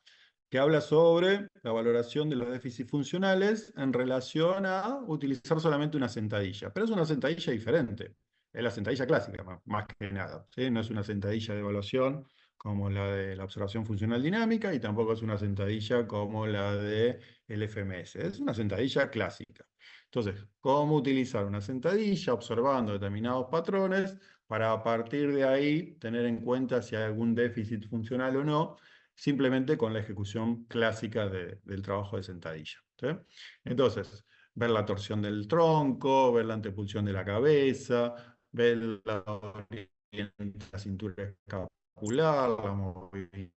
que habla sobre la valoración de los déficits funcionales en relación a utilizar solamente una sentadilla. Pero es una sentadilla diferente. Es la sentadilla clásica, más que nada, ¿sí? No es una sentadilla de evaluación como la de la observación funcional dinámica y tampoco es una sentadilla como la del FMS. Es una sentadilla clásica. Entonces, ¿cómo utilizar una sentadilla observando determinados patrones para a partir de ahí tener en cuenta si hay algún déficit funcional o no? Simplemente con la ejecución clásica del trabajo de sentadilla, ¿sí? Entonces, ver la torsión del tronco, ver la antepulsión de la cabeza, ver la cintura escapular, la movilidad,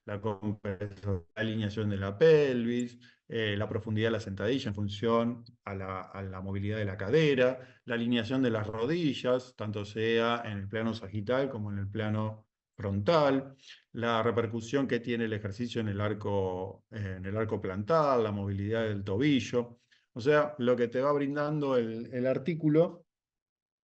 la compresión, la alineación de la pelvis, la profundidad de la sentadilla en función a la movilidad de la cadera, la alineación de las rodillas, tanto sea en el plano sagital como en el plano frontal, la repercusión que tiene el ejercicio en el arco plantar, la movilidad del tobillo. O sea, lo que te va brindando el artículo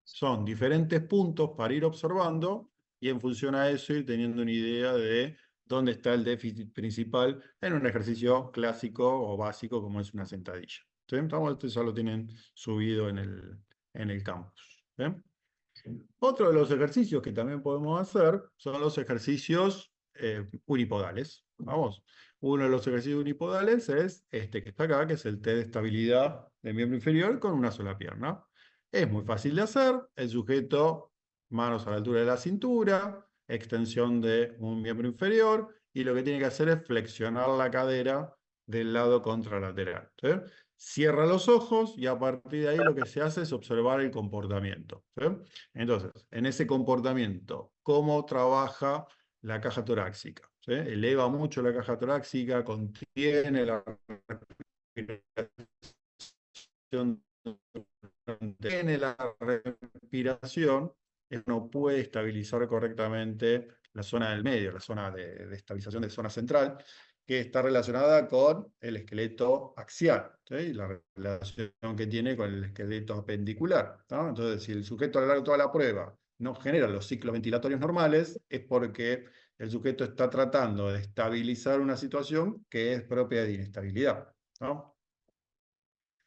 son diferentes puntos para ir observando y en función a eso ir teniendo una idea de dónde está el déficit principal en un ejercicio clásico o básico como es una sentadilla. ¿Sí? Esto ya lo tienen subido en el campus. ¿Sí? Otro de los ejercicios que también podemos hacer son los ejercicios unipodales. Vamos. Uno de los ejercicios unipodales es este que está acá, que es el test de estabilidad del miembro inferior con una sola pierna. Es muy fácil de hacer. El sujeto, manos a la altura de la cintura, extensión de un miembro inferior, y lo que tiene que hacer es flexionar la cadera del lado contralateral. ¿Sí? Cierra los ojos y a partir de ahí lo que se hace es observar el comportamiento. ¿Sí? Entonces, en ese comportamiento, ¿cómo trabaja la caja torácica? ¿Sí? Eleva mucho la caja torácica, contiene la respiración, tiene la respiración, no puede estabilizar correctamente la zona del medio, la zona de estabilización de zona central, que está relacionada con el esqueleto axial, ¿sí? La relación que tiene con el esqueleto apendicular, ¿no? Entonces, si el sujeto a lo largo de toda la prueba no genera los ciclos ventilatorios normales, es porque el sujeto está tratando de estabilizar una situación que es propia de inestabilidad, ¿no?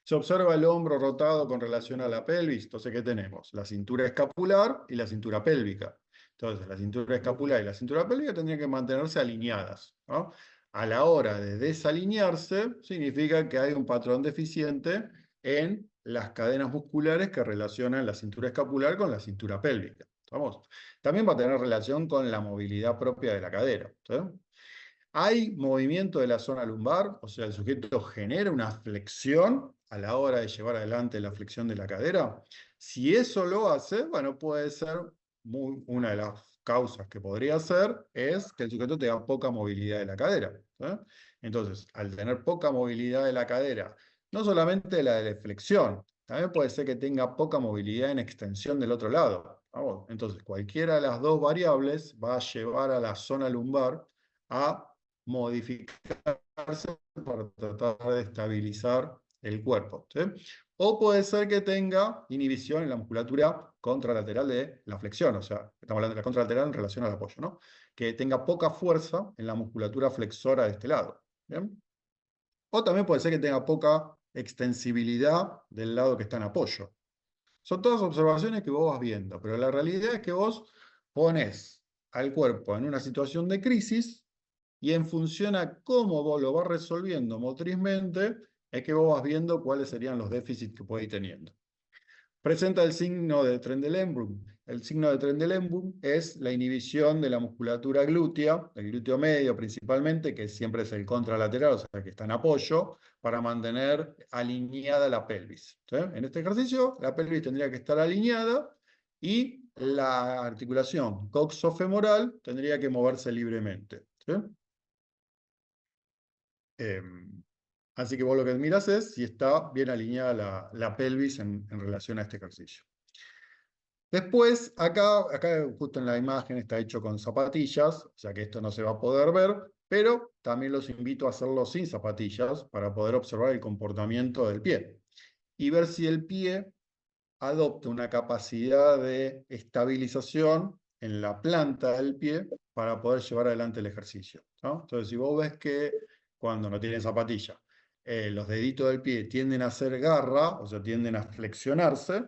Se observa el hombro rotado con relación a la pelvis. Entonces, ¿qué tenemos? La cintura escapular y la cintura pélvica. Entonces, la cintura escapular y la cintura pélvica tendrían que mantenerse alineadas, ¿no? A la hora de desalinearse, significa que hay un patrón deficiente en las cadenas musculares que relacionan la cintura escapular con la cintura pélvica. Vamos. También va a tener relación con la movilidad propia de la cadera. ¿Sí? Hay movimiento de la zona lumbar, o sea, el sujeto genera una flexión a la hora de llevar adelante la flexión de la cadera. Si eso lo hace, bueno, puede ser una de las causas que podría ser es que el sujeto tenga poca movilidad de la cadera. ¿Sí? Entonces, al tener poca movilidad de la cadera, no solamente la de flexión, también puede ser que tenga poca movilidad en extensión del otro lado. ¿Vamos? Entonces, cualquiera de las dos variables va a llevar a la zona lumbar a modificarse para tratar de estabilizar el cuerpo. ¿Sí? O puede ser que tenga inhibición en la musculatura contralateral de la flexión, o sea, estamos hablando de la contralateral en relación al apoyo, ¿no? Que tenga poca fuerza en la musculatura flexora de este lado. ¿Bien? O también puede ser que tenga poca extensibilidad del lado que está en apoyo. Son todas observaciones que vos vas viendo, pero la realidad es que vos pones al cuerpo en una situación de crisis y en función a cómo vos lo vas resolviendo motrizmente, es que vos vas viendo cuáles serían los déficits que podés ir teniendo. Presenta el signo de Trendelenburg. El signo de Trendelenburg es la inhibición de la musculatura glútea, el glúteo medio principalmente, que siempre es el contralateral, o sea que está en apoyo, para mantener alineada la pelvis. ¿Sí? En este ejercicio, la pelvis tendría que estar alineada y la articulación coxofemoral tendría que moverse libremente. ¿Sí? Así que vos lo que mirás es si está bien alineada la pelvis en relación a este ejercicio. Después, acá justo en la imagen está hecho con zapatillas, o sea que esto no se va a poder ver, pero también los invito a hacerlo sin zapatillas para poder observar el comportamiento del pie y ver si el pie adopta una capacidad de estabilización en la planta del pie para poder llevar adelante el ejercicio, ¿no? Entonces, si vos ves que cuando no tienen zapatilla, los deditos del pie tienden a hacer garra, o sea, tienden a flexionarse,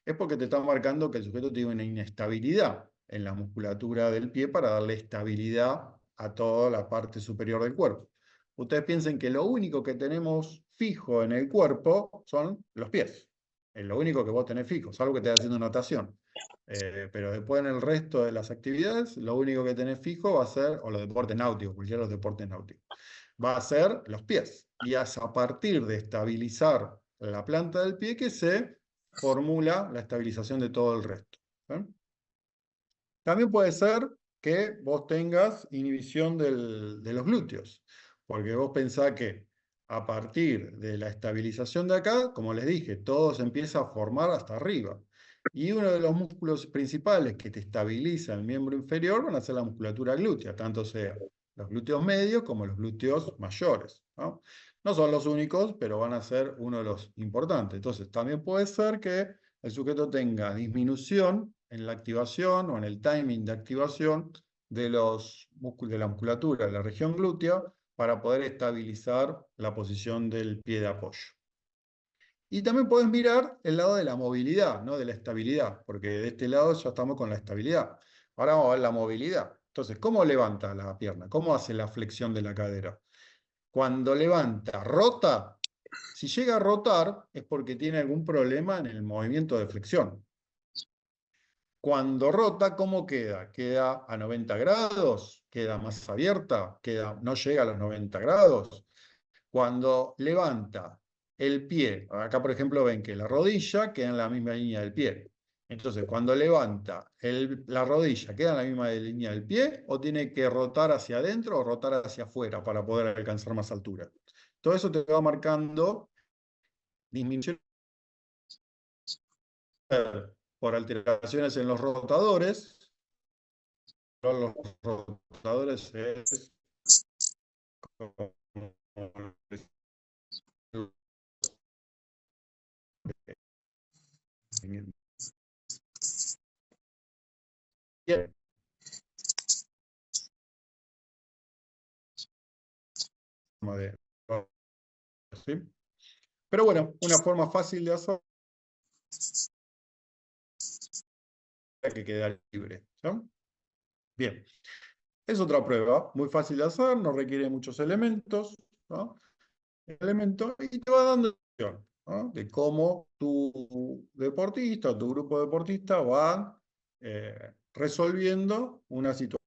es porque te están marcando que el sujeto tiene una inestabilidad en la musculatura del pie para darle estabilidad a toda la parte superior del cuerpo. Ustedes piensen que lo único que tenemos fijo en el cuerpo son los pies. Es lo único que vos tenés fijo, salvo que estés haciendo natación. Pero después en el resto de las actividades, lo único que tenés fijo va a ser, o los deportes náuticos, cualquiera de los deportes náuticos, va a ser los pies. Y es a partir de estabilizar la planta del pie que se formula la estabilización de todo el resto. ¿Sí? También puede ser que vos tengas inhibición de los glúteos, porque vos pensás que a partir de la estabilización de acá, como les dije, todo se empieza a formar hasta arriba. Y uno de los músculos principales que te estabiliza el miembro inferior van a ser la musculatura glútea, tanto sea los glúteos medios como los glúteos mayores, ¿no? No son los únicos, pero van a ser uno de los importantes. Entonces, también puede ser que el sujeto tenga disminución en la activación o en el timing de activación de la musculatura de la región glútea para poder estabilizar la posición del pie de apoyo. Y también podés mirar el lado de la movilidad, ¿no? De la estabilidad, porque de este lado ya estamos con la estabilidad. Ahora vamos a ver la movilidad. Entonces, ¿cómo levanta la pierna? ¿Cómo hace la flexión de la cadera? Cuando levanta, rota. Si llega a rotar es porque tiene algún problema en el movimiento de flexión. Cuando rota, ¿cómo queda? ¿Queda a 90 grados? ¿Queda más abierta? ¿No llega a los 90 grados? Cuando levanta el pie, acá por ejemplo ven que la rodilla queda en la misma línea del pie. Entonces, cuando levanta la rodilla, ¿queda en la misma línea del pie o tiene que rotar hacia adentro o rotar hacia afuera para poder alcanzar más altura? Todo eso te va marcando disminución por alteraciones en los rotadores. Los rotadores es bien. ¿Sí? Pero bueno, una forma fácil de hacer que quede libre. ¿Sí? Bien. Es otra prueba, muy fácil de hacer, no requiere muchos elementos, ¿no? Y te va dando opción, ¿no? De cómo tu deportista o tu grupo deportista va resolviendo una situación.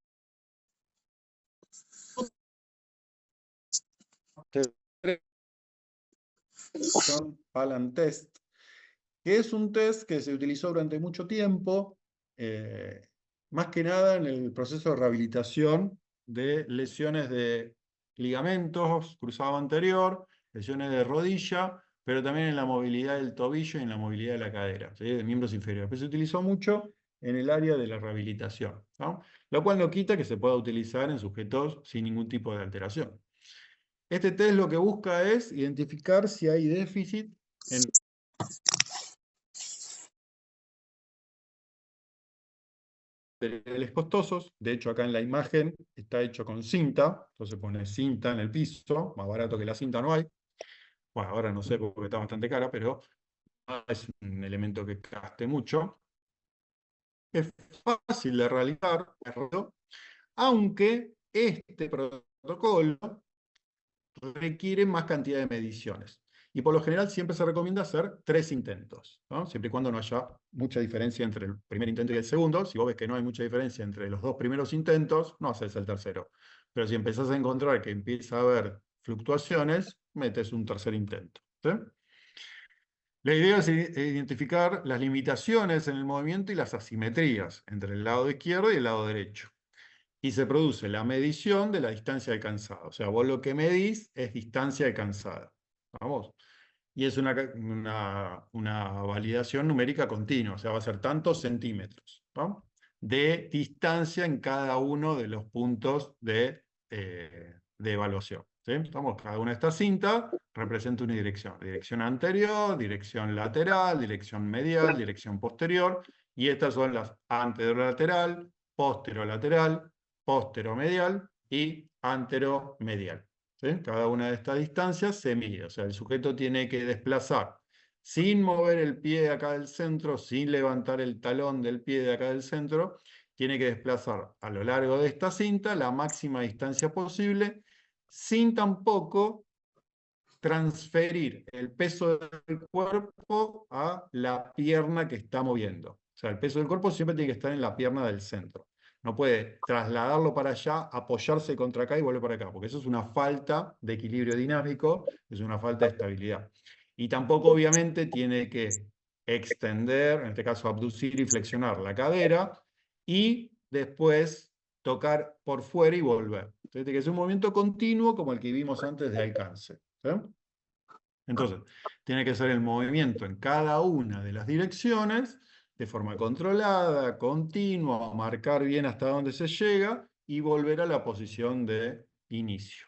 Palan Test, que es un test que se utilizó durante mucho tiempo, más que nada en el proceso de rehabilitación de lesiones de ligamentos, cruzado anterior, lesiones de rodilla, pero también en la movilidad del tobillo y en la movilidad de la cadera, ¿sí? De miembros inferiores. Pero se utilizó mucho en el área de la rehabilitación, ¿no? Lo cual no quita que se pueda utilizar en sujetos sin ningún tipo de alteración. Este test lo que busca es identificar si hay déficit en materiales costosos. De hecho, acá en la imagen está hecho con cinta, entonces pone cinta en el piso, más barato que la cinta no hay. Bueno, ahora no sé porque está bastante cara, pero es un elemento que gaste mucho. Es fácil de realizar, aunque este protocolo requiere más cantidad de mediciones. Y por lo general siempre se recomienda hacer 3 intentos, ¿no? Siempre y cuando no haya mucha diferencia entre el primer intento y el segundo. Si vos ves que no hay mucha diferencia entre los 2 primeros intentos, no haces el tercero. Pero si empezás a encontrar que empieza a haber fluctuaciones, metes un tercer intento, ¿sí? La idea es identificar las limitaciones en el movimiento y las asimetrías entre el lado izquierdo y el lado derecho. Y se produce la medición de la distancia alcanzada. O sea, vos lo que medís es distancia alcanzada. ¿Vamos? Y es una validación numérica continua. O sea, va a ser tantos centímetros, ¿no? De distancia en cada uno de los puntos de evaluación, ¿sí? Estamos, cada una de estas cintas representa una dirección. Dirección anterior, dirección lateral, dirección medial, dirección posterior. Y estas son las anterolateral, posterolateral, posteromedial y anteromedial, ¿sí? Cada una de estas distancias se mide, o sea, el sujeto tiene que desplazar sin mover el pie de acá del centro, sin levantar el talón del pie de acá del centro, tiene que desplazar a lo largo de esta cinta la máxima distancia posible, sin tampoco transferir el peso del cuerpo a la pierna que está moviendo. O sea, el peso del cuerpo siempre tiene que estar en la pierna del centro. No puede trasladarlo para allá, apoyarse contra acá y volver para acá, porque eso es una falta de equilibrio dinámico, es una falta de estabilidad. Y tampoco, obviamente, tiene que extender, en este caso abducir y flexionar la cadera, y después tocar por fuera y volver. Entonces, que es un movimiento continuo como el que vimos antes de alcance, ¿sí? Entonces, tiene que ser el movimiento en cada una de las direcciones, de forma controlada, continua, marcar bien hasta dónde se llega y volver a la posición de inicio.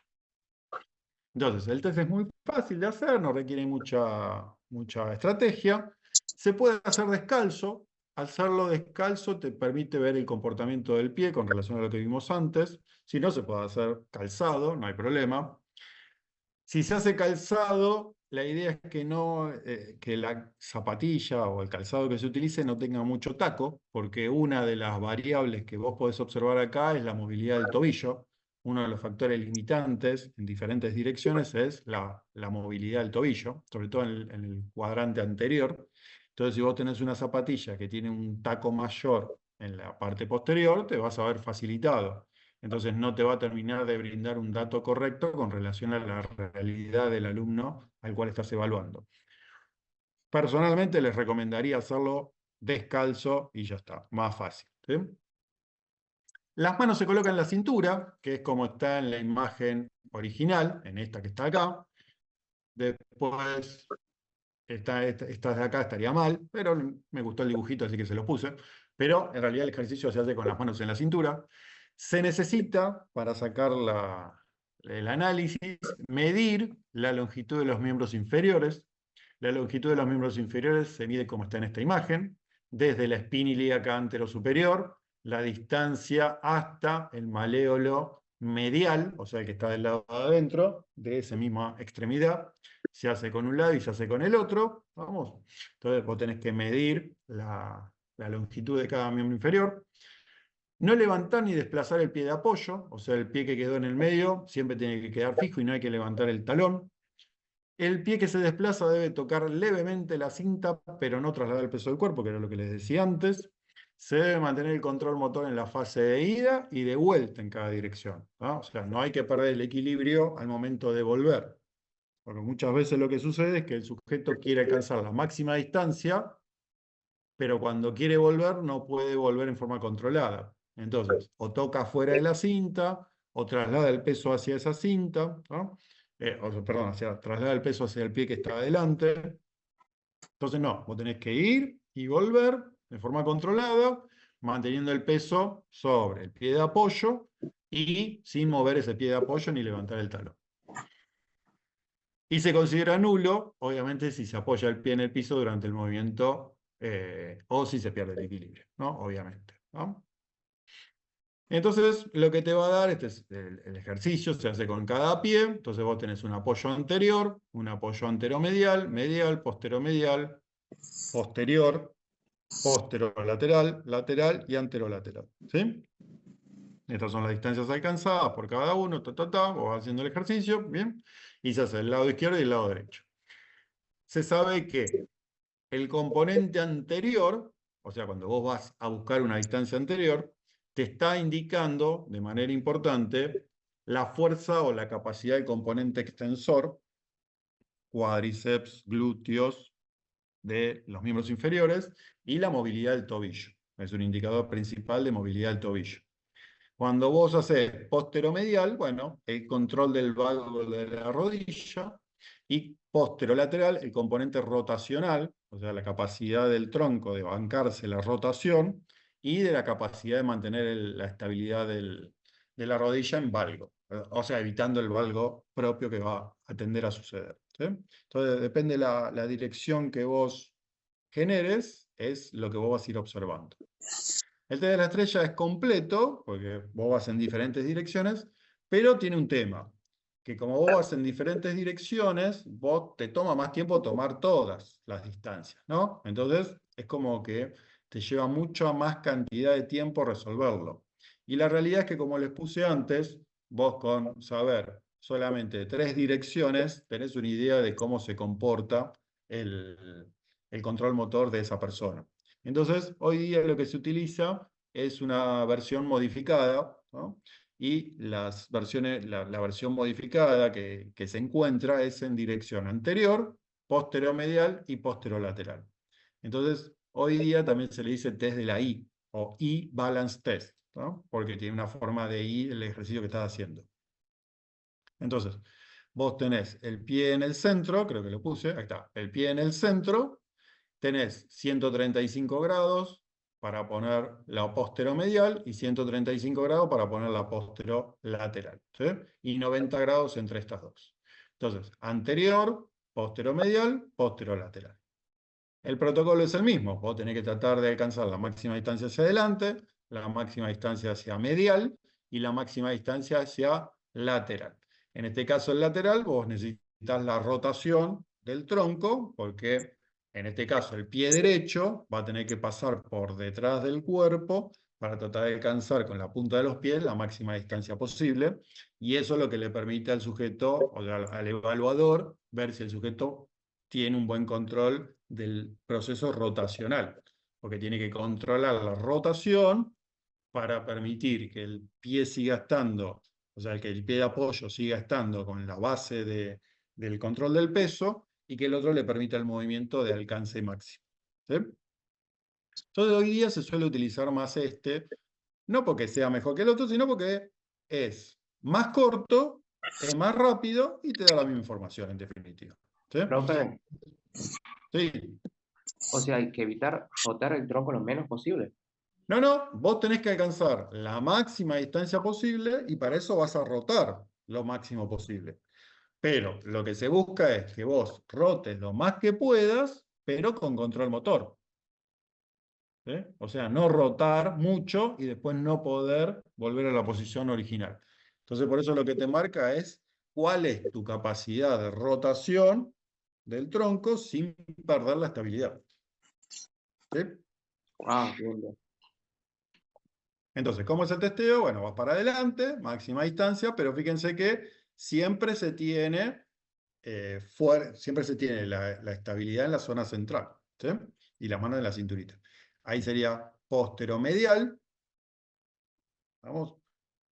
Entonces, el test es muy fácil de hacer, no requiere mucha estrategia. Se puede hacer descalzo. Al hacerlo descalzo te permite ver el comportamiento del pie con relación a lo que vimos antes. Si no, se puede hacer calzado, no hay problema. Si se hace calzado, la idea es que, que la zapatilla o el calzado que se utilice no tenga mucho taco, porque una de las variables que vos podés observar acá es la movilidad del tobillo. Uno de los factores limitantes en diferentes direcciones es la movilidad del tobillo, sobre todo en el cuadrante anterior. Entonces, si vos tenés una zapatilla que tiene un taco mayor en la parte posterior, te vas a ver facilitado. Entonces no te va a terminar de brindar un dato correcto con relación a la realidad del alumno al cual estás evaluando. Personalmente les recomendaría hacerlo descalzo y ya está, más fácil, ¿sí? Las manos se colocan en la cintura, que es como está en la imagen original, en esta que está acá. Después, esta de acá estaría mal, pero me gustó el dibujito, así que se lo puse. Pero en realidad el ejercicio se hace con las manos en la cintura. Se necesita, para sacar el análisis, medir la longitud de los miembros inferiores. La longitud de los miembros inferiores se mide como está en esta imagen, desde la espina ilíaca anterosuperior, la distancia hasta el maléolo medial, o sea, el que está del lado de adentro, de esa misma extremidad. Se hace con un lado y se hace con el otro. Vamos. Entonces vos tenés que medir la longitud de cada miembro inferior. No levantar ni desplazar el pie de apoyo, o sea, el pie que quedó en el medio siempre tiene que quedar fijo y no hay que levantar el talón. El pie que se desplaza debe tocar levemente la cinta, pero no trasladar el peso del cuerpo, que era lo que les decía antes. se debe mantener el control motor en la fase de ida y de vuelta en cada dirección, ¿no? O sea, no hay que perder el equilibrio al momento de volver. Porque muchas veces lo que sucede es que el sujeto quiere alcanzar la máxima distancia, pero cuando quiere volver no puede volver en forma controlada. Entonces, o toca fuera de la cinta, o traslada el peso hacia esa cinta, ¿no? Perdón, traslada el peso hacia el pie que está adelante. Entonces, no, vos tenés que ir y volver de forma controlada, manteniendo el peso sobre el pie de apoyo y sin mover ese pie de apoyo ni levantar el talón. Y se considera nulo, obviamente, si se apoya el pie en el piso durante el movimiento o si se pierde el equilibrio, ¿no? Obviamente, ¿no? Entonces, lo que te va a dar, este es el ejercicio, se hace con cada pie. Entonces vos tenés un apoyo anterior, un apoyo anteromedial, medial, posteromedial, posterior, posterolateral, lateral y anterolateral, ¿sí? Estas son las distancias alcanzadas por cada uno, vos vas haciendo el ejercicio, ¿bien? Y se hace el lado izquierdo y el lado derecho. Se sabe que el componente anterior, o sea, cuando vos vas a buscar una distancia anterior, te está indicando de manera importante la fuerza o la capacidad del componente extensor, cuádriceps, glúteos, de los miembros inferiores, y la movilidad del tobillo. Es un indicador principal de movilidad del tobillo. Cuando vos haces posteromedial, bueno, el control del valgo de la rodilla, y posterolateral, el componente rotacional, o sea, la capacidad del tronco de bancarse la rotación, y de la capacidad de mantener la estabilidad de la rodilla en valgo, o sea, evitando el valgo propio que va a tender a suceder, ¿sí? Entonces, depende de la dirección que vos generes, es lo que vos vas a ir observando. El test de la estrella es completo, porque vos vas en diferentes direcciones, pero tiene un tema, que como vos vas en diferentes direcciones, vos te toma más tiempo tomar todas las distancias, ¿no? Entonces, es como que te lleva mucha más cantidad de tiempo resolverlo. Y la realidad es que, como les puse antes, vos con saber solamente 3 direcciones, tenés una idea de cómo se comporta el control motor de esa persona. Entonces, hoy día lo que se utiliza es una versión modificada, ¿no? Y la versión modificada que se encuentra es en dirección anterior, posteromedial y posterolateral. Entonces, hoy día también se le dice test de la I, o I-Balance Test, ¿no? Porque tiene una forma de I el ejercicio que estás haciendo. Entonces, vos tenés el pie en el centro, creo que lo puse, ahí está, el pie en el centro, tenés 135 grados para poner la posteromedial y 135 grados para poner la posterolateral, ¿sí? Y 90 grados entre estas dos. Entonces, anterior, posteromedial, posterolateral. El protocolo es el mismo. Vos tenés que tratar de alcanzar la máxima distancia hacia adelante, la máxima distancia hacia medial y la máxima distancia hacia lateral. En este caso, el lateral, vos necesitas la rotación del tronco, porque en este caso el pie derecho va a tener que pasar por detrás del cuerpo para tratar de alcanzar con la punta de los pies la máxima distancia posible, y eso es lo que le permite al sujeto, o sea, al evaluador, ver si el sujeto tiene un buen control del proceso rotacional, porque tiene que controlar la rotación para permitir que el pie siga estando, o sea, que el pie de apoyo siga estando con la base del control del peso, y que el otro le permita el movimiento de alcance máximo, ¿sí? Entonces hoy día se suele utilizar más no porque sea mejor que el otro, sino porque es más corto, es más rápido y te da la misma información en definitiva, ¿sí? Profe, Sí. o sea, hay que evitar rotar el tronco lo menos posible. No, vos tenés que alcanzar la máxima distancia posible y para eso vas a rotar lo máximo posible. Pero lo que se busca es que vos rotes lo más que puedas, pero con control motor, ¿sí? O sea, no rotar mucho y después no poder volver a la posición original. Entonces, por eso lo que te marca es cuál es tu capacidad de rotación del tronco sin perder la estabilidad, ¿sí? Ah, entiendo. Entonces, ¿cómo es el testeo? Bueno, vas para adelante, máxima distancia, pero fíjense que siempre se tiene, la estabilidad en la zona central, ¿sí? Y la mano en la cinturita. Ahí sería posteromedial. Vamos,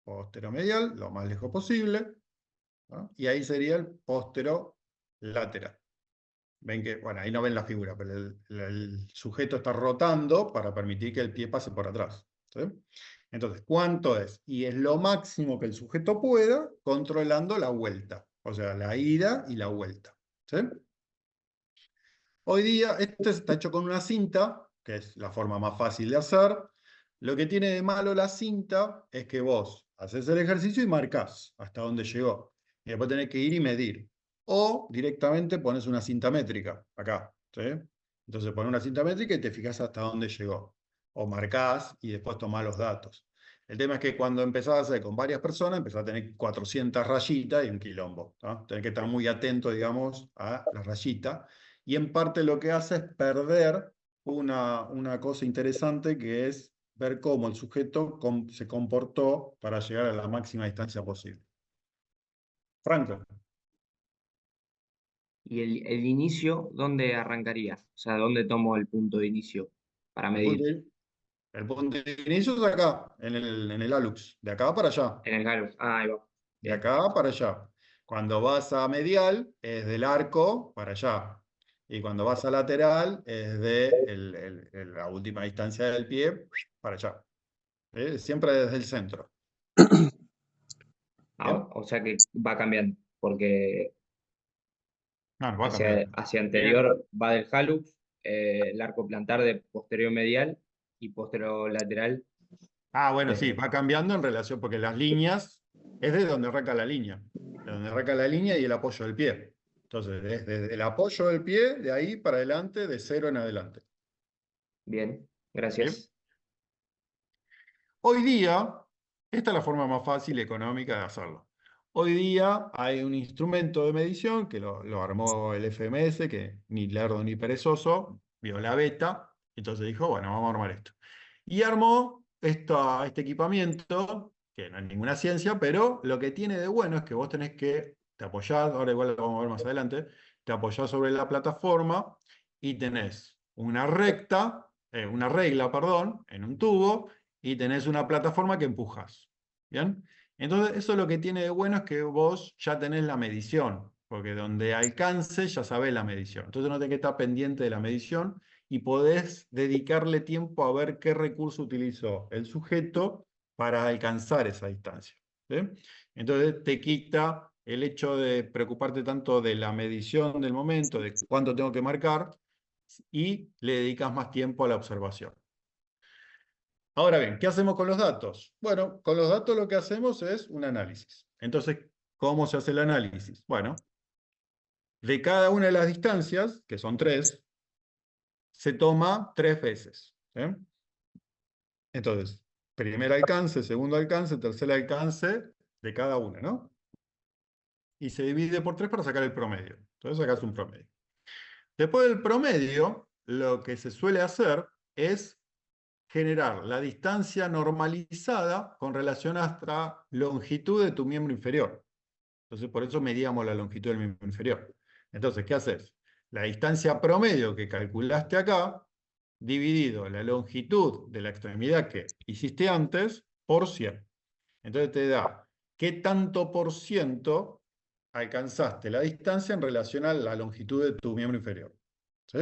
posteromedial, lo más lejos posible. ¿No? Y ahí sería el posterolateral. Ven que, bueno, ahí no ven la figura, pero el sujeto está rotando para permitir que el pie pase por atrás. ¿Sí? Entonces, ¿cuánto es? Y es lo máximo que el sujeto pueda, controlando la vuelta. O sea, la ida y la vuelta. ¿Sí? Hoy día, este está hecho con una cinta, que es la forma más fácil de hacer. Lo que tiene de malo la cinta es que vos haces el ejercicio y marcás hasta dónde llegó. Y después tenés que ir y medir. O directamente pones una cinta métrica, acá. ¿Sí? Entonces pones una cinta métrica y te fijas hasta dónde llegó. O marcás y después tomás los datos. El tema es que cuando empezás a hacer con varias personas, empezás a tener 400 rayitas y un quilombo. ¿No? Tenés que estar muy atento, digamos, a la rayita. Y en parte lo que hace es perder una cosa interesante, que es ver cómo el sujeto se comportó para llegar a la máxima distancia posible. Franco. ¿Y el inicio, dónde arrancaría? O sea, ¿dónde tomo el punto de inicio para medir? El punto de inicio es acá, en el alux, de acá para allá. En el Galus. Ah, ahí va. De Bien. acá para allá. Cuando vas a medial, es del arco para allá. Y cuando vas a lateral, es de la última distancia del pie para allá. Siempre desde el centro. ¿Bien? O sea que va cambiando, porque No, no va a cambiar. hacia anterior va del hallux, el arco plantar de posterior medial y posterior lateral. Ah, bueno, sí, desde- va cambiando en relación, porque las líneas es de donde arranca la línea. De donde arranca la línea y el apoyo del pie. Entonces, desde el apoyo del pie, de ahí para adelante, de 0 en adelante. Bien, ¿Bien? gracias. Hoy día, esta es la forma más fácil y económica de hacerlo. Hoy día hay un instrumento de medición que lo armó el FMS, que ni lerdo ni perezoso, vio la beta, entonces dijo, bueno, vamos a armar esto. Y armó este equipamiento, que no es ninguna ciencia, pero lo que tiene de bueno es que vos tenés que, te apoyás, ahora igual lo vamos a ver más adelante, te apoyás sobre la plataforma y tenés una regla, perdón, en un tubo, y tenés una plataforma que empujas. ¿Bien? Entonces, eso lo que tiene de bueno es que vos ya tenés la medición, porque donde alcance ya sabés la medición. Entonces no tenés que estar pendiente de la medición y podés dedicarle tiempo a ver qué recurso utilizó el sujeto para alcanzar esa distancia. ¿Sí? Entonces te quita el hecho de preocuparte tanto de la medición del momento, de cuánto tengo que marcar, y le dedicas más tiempo a la observación. Ahora bien, ¿qué hacemos con los datos? Bueno, con los datos lo que hacemos es un análisis. Entonces, ¿cómo se hace el análisis? Bueno, de cada una de las distancias, que son 3, se toma 3 veces. Entonces, primer alcance, segundo alcance, tercer alcance de cada una, ¿no? Y se divide por 3 para sacar el promedio. Entonces sacas un promedio. Después del promedio, lo que se suele hacer es generar la distancia normalizada con relación a la longitud de tu miembro inferior. Entonces, por eso medíamos la longitud del miembro inferior. Entonces, ¿qué haces? La distancia promedio que calculaste acá, dividido la longitud de la extremidad que hiciste antes, por 100. Entonces te da qué tanto por ciento alcanzaste la distancia en relación a la longitud de tu miembro inferior. ¿Sí?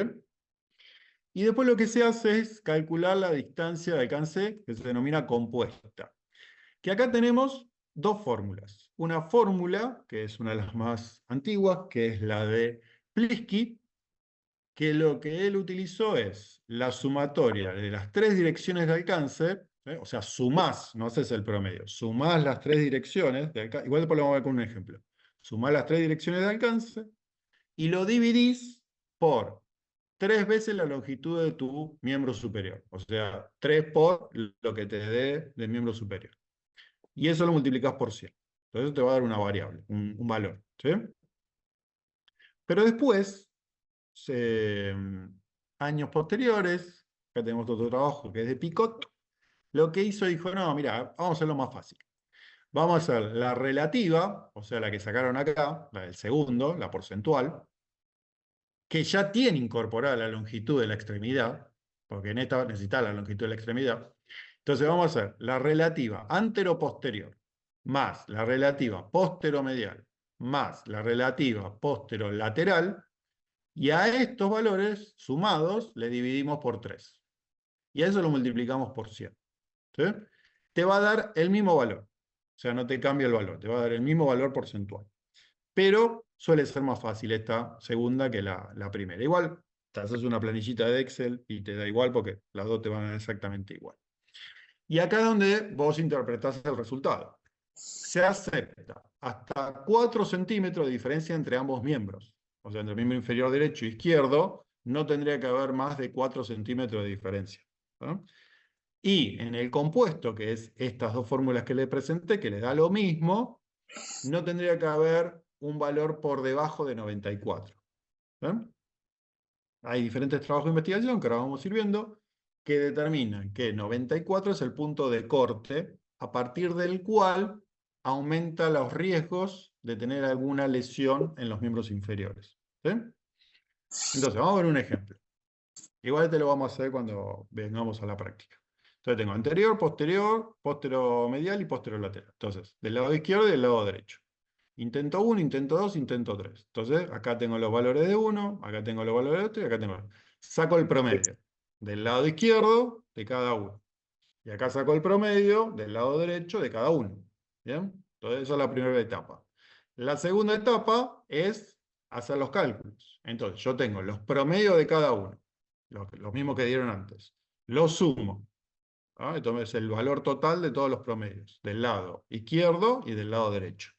Y después lo que se hace es calcular la distancia de alcance, que se denomina compuesta. Que acá tenemos dos fórmulas. Una fórmula, que es una de las más antiguas, que es la de Pliski, que lo que él utilizó es la sumatoria de las 3 direcciones de alcance, o sea, sumás, no haces el promedio, sumás las 3 direcciones de alcance, igual después lo vamos a ver con un ejemplo. Sumás las 3 direcciones de alcance y lo dividís por 3 veces la longitud de tu miembro superior. O sea, 3 por lo que te dé del miembro superior. Y eso lo multiplicás por 100. Entonces te va a dar una variable, un valor. ¿Sí? Pero después, años posteriores, acá tenemos otro trabajo que es de Picot, lo que hizo, dijo, no, mira, vamos a hacerlo más fácil. Vamos a hacer la relativa, o sea, la que sacaron acá, la del segundo, la porcentual, que ya tiene incorporada la longitud de la extremidad, porque en esta necesita la longitud de la extremidad. Entonces vamos a hacer la relativa antero-posterior, más la relativa postero-medial, más la relativa postero-lateral, y a estos valores sumados le dividimos por 3. Y a eso lo multiplicamos por 100. ¿Sí? Te va a dar el mismo valor. O sea, no te cambia el valor, te va a dar el mismo valor porcentual. Pero suele ser más fácil esta segunda que la primera. Igual, te haces una planillita de Excel y te da igual porque las dos te van a dar exactamente igual. Y acá es donde vos interpretás el resultado. Se acepta hasta 4 centímetros de diferencia entre ambos miembros. O sea, entre el miembro inferior derecho e izquierdo, no tendría que haber más de 4 centímetros de diferencia. ¿No? Y en el compuesto, que es estas dos fórmulas que le presenté, que le da lo mismo, no tendría que haber un valor por debajo de 94. ¿Ven? Hay diferentes trabajos de investigación que ahora vamos a ir viendo, que determinan que 94 es el punto de corte, a partir del cual aumenta los riesgos de tener alguna lesión en los miembros inferiores. ¿Sí? Entonces, vamos a ver un ejemplo. Igual te lo vamos a hacer cuando vengamos a la práctica. Entonces tengo anterior, posterior, posteromedial y posterolateral. Entonces, del lado izquierdo y del lado derecho. Intento 1, intento 2, intento 3. Entonces, acá tengo los valores de uno, acá tengo los valores de otro y acá tengo... Saco el promedio del lado izquierdo de cada uno. Y acá saco el promedio del lado derecho de cada uno. ¿Bien? Entonces, esa es la primera etapa. La segunda etapa es hacer los cálculos. Entonces, yo tengo los promedios de cada uno. Los mismos que dieron antes. Los sumo. ¿Ah? Entonces, el valor total de todos los promedios. Del lado izquierdo y del lado derecho.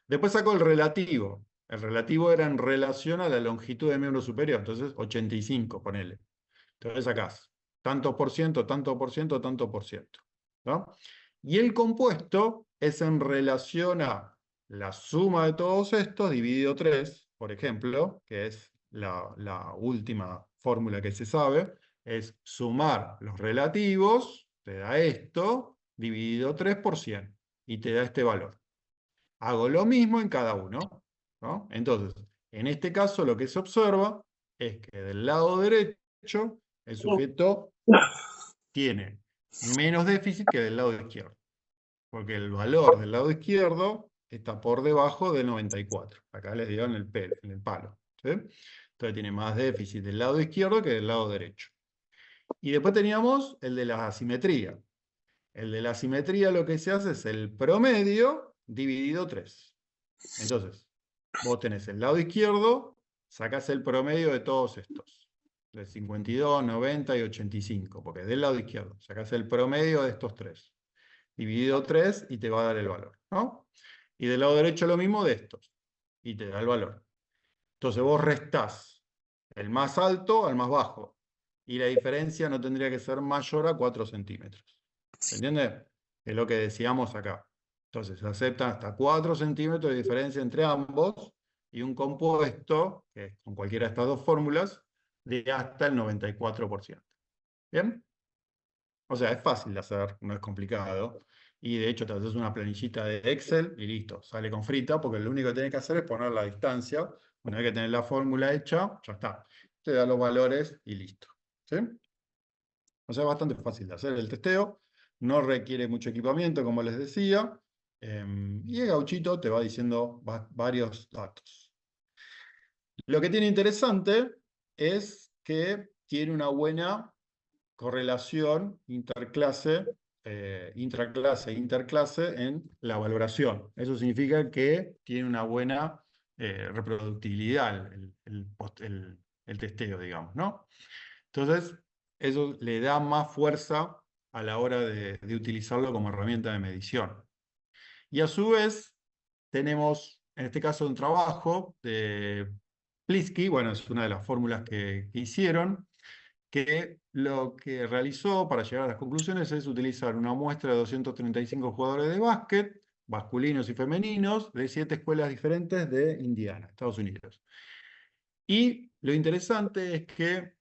Después saco el relativo. El relativo era en relación a la longitud del miembro superior. Entonces, 85, ponele. Entonces sacás tanto por ciento, tanto por ciento, tanto por ciento. ¿No? Y el compuesto es en relación a la suma de todos estos dividido 3, por ejemplo, que es la última fórmula que se sabe, es sumar los relativos, te da esto, dividido 3 por 100, y te da este valor. Hago lo mismo en cada uno, ¿no? Entonces, en este caso lo que se observa es que del lado derecho el sujeto tiene menos déficit que del lado izquierdo, porque el valor del lado izquierdo está por debajo del 94. Acá les digo en el palo. ¿Sí? Entonces tiene más déficit del lado izquierdo que del lado derecho. Y después teníamos el de la asimetría. El de la asimetría lo que se hace es el promedio dividido 3. Entonces, vos tenés el lado izquierdo, sacás el promedio de todos estos. De 52, 90 y 85, porque es del lado izquierdo. Sacás el promedio de estos 3. Dividido 3 y te va a dar el valor, ¿no? Y del lado derecho lo mismo de estos. Y te da el valor. Entonces vos restás el más alto al más bajo. Y la diferencia no tendría que ser mayor a 4 centímetros. ¿Se entiende? Es lo que decíamos acá. Entonces se aceptan hasta 4 centímetros de diferencia entre ambos y un compuesto, que es con cualquiera de estas dos fórmulas, de hasta el 94%. ¿Bien? O sea, es fácil de hacer, no es complicado. Y de hecho te haces una planillita de Excel y listo, sale con frita, porque lo único que tenés que hacer es poner la distancia. Una vez que tenés la fórmula hecha, ya está. Te da los valores y listo. ¿Sí? O sea, es bastante fácil de hacer el testeo. No requiere mucho equipamiento, como les decía. Y el gauchito te va diciendo varios datos. Lo que tiene interesante es que tiene una buena correlación intraclase e interclase en la valoración. Eso significa que tiene una buena reproductibilidad el testeo, digamos, ¿no? Entonces, eso le da más fuerza a la hora de utilizarlo como herramienta de medición. Y a su vez, tenemos, en este caso, un trabajo de Pliski, bueno, es una de las fórmulas que hicieron, que lo que realizó para llegar a las conclusiones es utilizar una muestra de 235 jugadores de básquet, masculinos y femeninos, de 7 escuelas diferentes de Indiana, Estados Unidos. Y lo interesante es que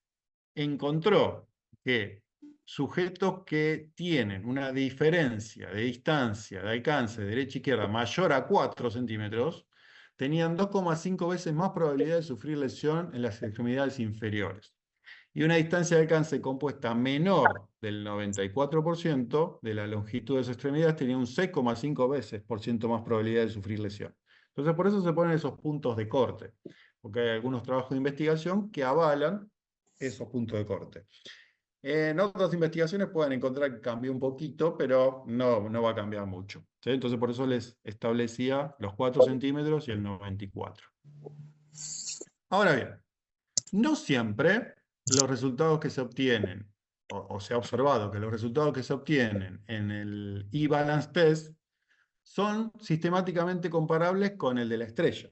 encontró que sujetos que tienen una diferencia de distancia, de alcance derecha-izquierda mayor a 4 centímetros, tenían 2,5 veces más probabilidad de sufrir lesión en las extremidades inferiores. y una distancia de alcance compuesta menor del 94% de la longitud de sus extremidades tenía un 6,5 veces por ciento más probabilidad de sufrir lesión. Entonces, por eso se ponen esos puntos de corte, porque hay algunos trabajos de investigación que avalan esos puntos de corte. En otras investigaciones pueden encontrar que cambió un poquito, pero no va a cambiar mucho, ¿sí? Entonces, por eso les establecía los 4 centímetros y el 94. Ahora bien, no siempre los resultados que se obtienen, o se ha observado que los resultados que se obtienen en el E-Balance Test son sistemáticamente comparables con el de la estrella.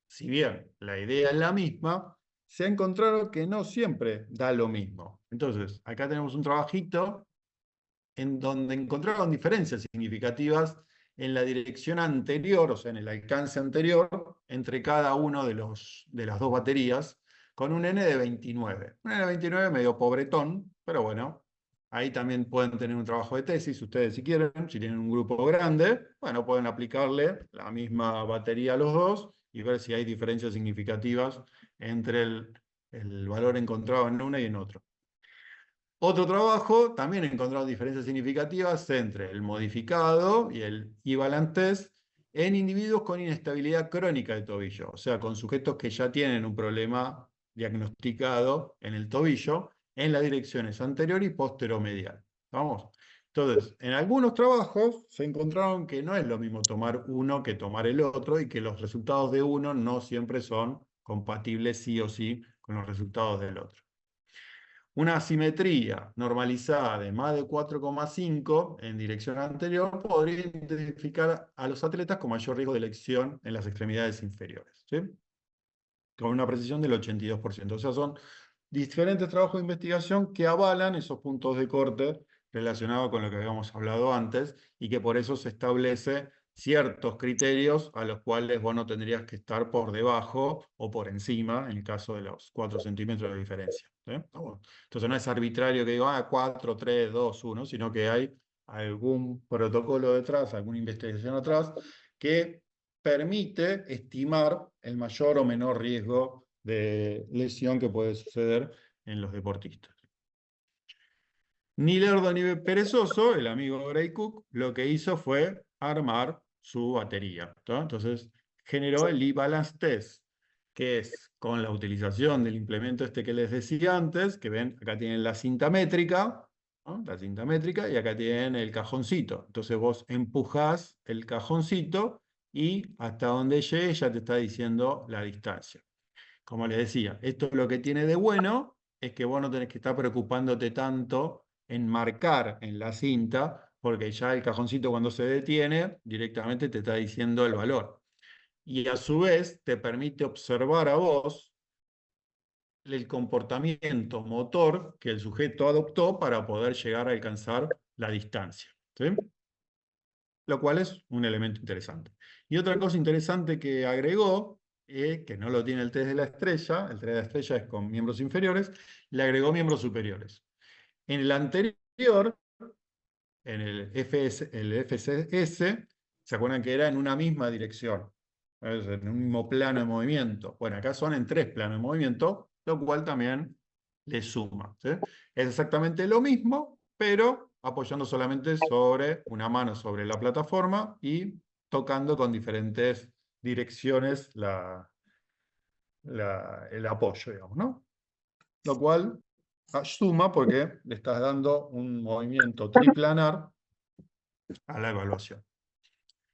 Si bien la idea es la misma, se ha encontrado que no siempre da lo mismo. Entonces, acá tenemos un trabajito en donde encontraron diferencias significativas en la dirección anterior, o sea, en el alcance anterior, entre cada uno de las dos baterías, con un N de 29. Un N de 29 medio pobretón, pero bueno, ahí también pueden tener un trabajo de tesis, ustedes si quieren, si tienen un grupo grande, bueno, pueden aplicarle la misma batería a los dos y ver si hay diferencias significativas entre el valor encontrado en una y en otro. Otro trabajo también ha encontrado diferencias significativas entre el modificado y el E-Balance Test en individuos con inestabilidad crónica de tobillo, o sea, con sujetos que ya tienen un problema diagnosticado en el tobillo, en las direcciones anterior y posteromedial. ¿Vamos? Entonces, en algunos trabajos se encontraron que no es lo mismo tomar uno que tomar el otro y que los resultados de uno no siempre son compatibles sí o sí con los resultados del otro. Una asimetría normalizada de más de 4,5 en dirección anterior podría identificar a los atletas con mayor riesgo de lesión en las extremidades inferiores, ¿sí? Con una precisión del 82%. O sea, son diferentes trabajos de investigación que avalan esos puntos de corte relacionados con lo que habíamos hablado antes y que por eso se establece ciertos criterios a los cuales vos no tendrías que estar por debajo o por encima en el caso de los 4 centímetros de diferencia, ¿sí? Entonces no es arbitrario que digo, 4, 3, 2, 1, sino que hay algún protocolo detrás, alguna investigación atrás que permite estimar el mayor o menor riesgo de lesión que puede suceder en los deportistas. Ni lerdo ni perezoso, el amigo Gray Cook, lo que hizo fue armar su batería, ¿tá? Entonces generó el E-Balance Test, que es con la utilización del implemento este que les decía antes, que ven, acá tienen la cinta métrica, ¿no? La cinta métrica, y acá tienen el cajoncito. Entonces vos empujás el cajoncito y hasta donde llegue ya te está diciendo la distancia. Como les decía, esto lo que tiene de bueno es que vos no tenés que estar preocupándote tanto en marcar en la cinta, porque ya el cajoncito cuando se detiene directamente te está diciendo el valor. Y a su vez te permite observar a vos el comportamiento motor que el sujeto adoptó para poder llegar a alcanzar la distancia, ¿sí? Lo cual es un elemento interesante. Y otra cosa interesante que agregó, que no lo tiene el test de la estrella, el test de la estrella es con miembros inferiores, le agregó miembros superiores. En el anterior, en el FCS, ¿se acuerdan que era en una misma dirección? En un mismo plano de movimiento. Bueno, acá son en 3 planos de movimiento, lo cual también le suma, ¿sí? Es exactamente lo mismo, pero apoyando solamente sobre una mano sobre la plataforma y tocando con diferentes direcciones el apoyo, digamos, ¿no? Lo cual suma porque le estás dando un movimiento triplanar a la evaluación.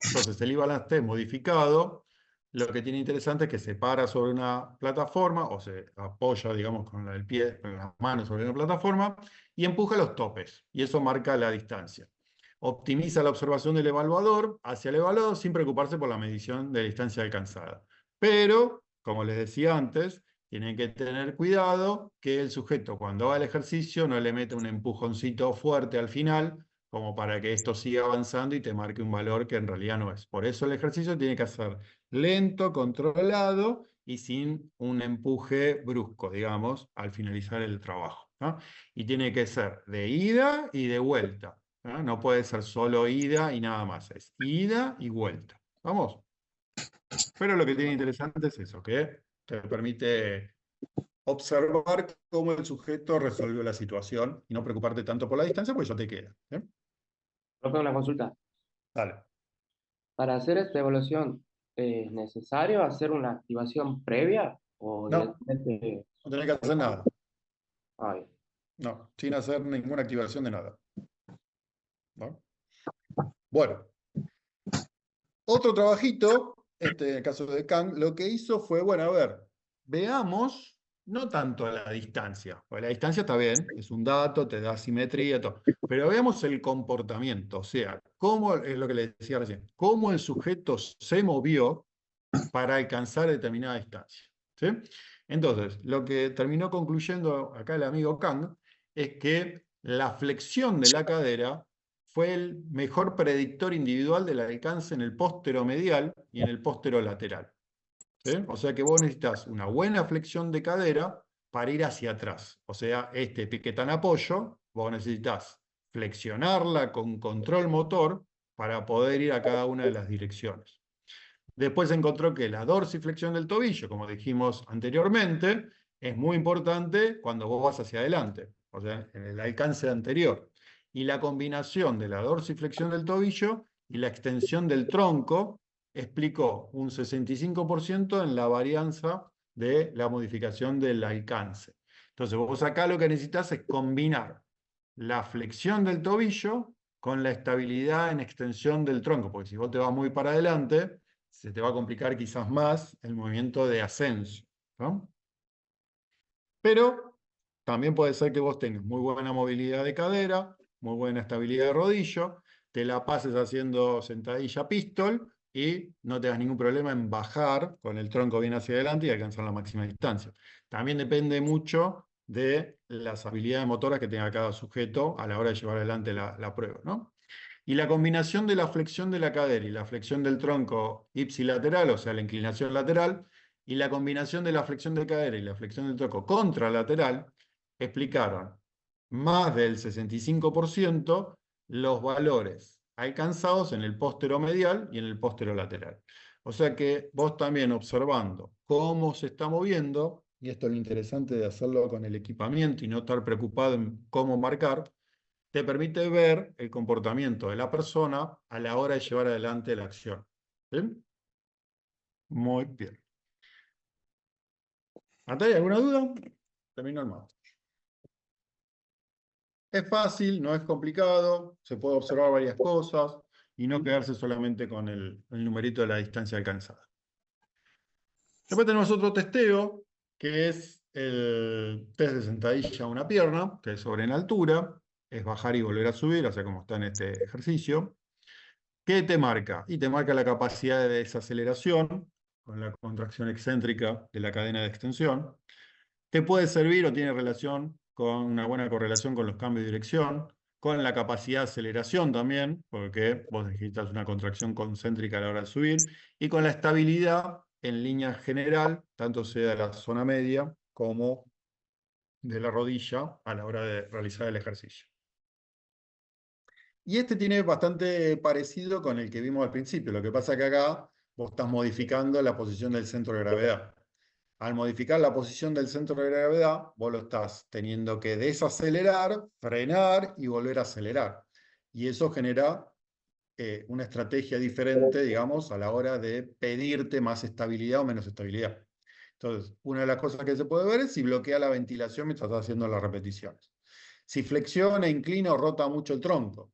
Entonces, el E-Balance Test modificado, lo que tiene interesante es que se para sobre una plataforma, o se apoya, digamos, con el pie, con las manos sobre una plataforma, y empuja los topes, y eso marca la distancia. Optimiza la observación del evaluador hacia el evaluador sin preocuparse por la medición de distancia alcanzada. Pero, como les decía antes, tienen que tener cuidado que el sujeto, cuando haga el ejercicio, no le mete un empujoncito fuerte al final, como para que esto siga avanzando y te marque un valor que en realidad no es. Por eso el ejercicio tiene que ser lento, controlado y sin un empuje brusco, digamos, al finalizar el trabajo, ¿no? Y tiene que ser de ida y de vuelta, ¿no? No puede ser solo ida y nada más, es ida y vuelta. ¿Vamos? Pero lo que tiene interesante es eso, que te permite observar cómo el sujeto resolvió la situación y no preocuparte tanto por la distancia, porque ya te queda. Profe, una consulta. Dale. Para hacer esta evaluación, ¿es necesario hacer una activación previa o No, directamente? no tenés que hacer nada. Ay, No, sin hacer ninguna activación de nada. ¿No? Bueno, otro trabajito, en el caso de Kang, lo que hizo fue, bueno, a ver, veamos, no tanto a la distancia, porque la distancia está bien, es un dato, te da simetría, todo, pero veamos el comportamiento, o sea, cómo, es lo que le decía recién, cómo el sujeto se movió para alcanzar determinada distancia. ¿Sí? Entonces, lo que terminó concluyendo acá el amigo Kang es que la flexión de la cadera fue el mejor predictor individual del alcance en el posteromedial y en el posterolateral. ¿Sí? O sea que vos necesitas una buena flexión de cadera para ir hacia atrás. O sea, este piquete en apoyo, vos necesitas flexionarla con control motor para poder ir a cada una de las direcciones. Después encontró que la dorsiflexión del tobillo, como dijimos anteriormente, es muy importante cuando vos vas hacia adelante, o sea, en el alcance anterior. Y la combinación de la dorsiflexión del tobillo y la extensión del tronco explicó un 65% en la varianza de la modificación del alcance. Entonces vos acá lo que necesitas es combinar la flexión del tobillo con la estabilidad en extensión del tronco, porque si vos te vas muy para adelante, se te va a complicar quizás más el movimiento de ascenso, ¿no? Pero también puede ser que vos tengas muy buena movilidad de cadera, muy buena estabilidad de rodillo, te la pases haciendo sentadilla pistol y no tengas ningún problema en bajar con el tronco bien hacia adelante y alcanzar la máxima distancia. También depende mucho de las habilidades motoras que tenga cada sujeto a la hora de llevar adelante la prueba, ¿no? Y la combinación de la flexión de la cadera y la flexión del tronco ipsilateral, o sea, la inclinación lateral, y la combinación de la flexión de cadera y la flexión del tronco contralateral, explicaron más del 65% los valores alcanzados en el posteromedial y en el posterolateral. O sea que vos también observando cómo se está moviendo, y esto es lo interesante de hacerlo con el equipamiento y no estar preocupado en cómo marcar, te permite ver el comportamiento de la persona a la hora de llevar adelante la acción. ¿Sí? Muy bien. ¿Natalia, alguna duda? Termino el mapa. Es fácil, no es complicado, se puede observar varias cosas y no quedarse solamente con el numerito de la distancia alcanzada. Después tenemos otro testeo, que es el test de sentadilla a una pierna, que es sobre en altura, es bajar y volver a subir, o sea, como está en este ejercicio. ¿Qué te marca? Y te marca la capacidad de desaceleración con la contracción excéntrica de la cadena de extensión. Te puede servir o tiene relación con una buena correlación con los cambios de dirección, con la capacidad de aceleración también, porque vos necesitas una contracción concéntrica a la hora de subir, y con la estabilidad en línea general, tanto sea de la zona media como de la rodilla a la hora de realizar el ejercicio. Y este tiene bastante parecido con el que vimos al principio. Lo que pasa es que acá vos estás modificando la posición del centro de gravedad. Al modificar la posición del centro de gravedad, vos lo estás teniendo que desacelerar, frenar y volver a acelerar. Y eso genera una estrategia diferente, digamos, a la hora de pedirte más estabilidad o menos estabilidad. Entonces, una de las cosas que se puede ver es si bloquea la ventilación mientras estás haciendo las repeticiones. Si flexiona, inclina o rota mucho el tronco.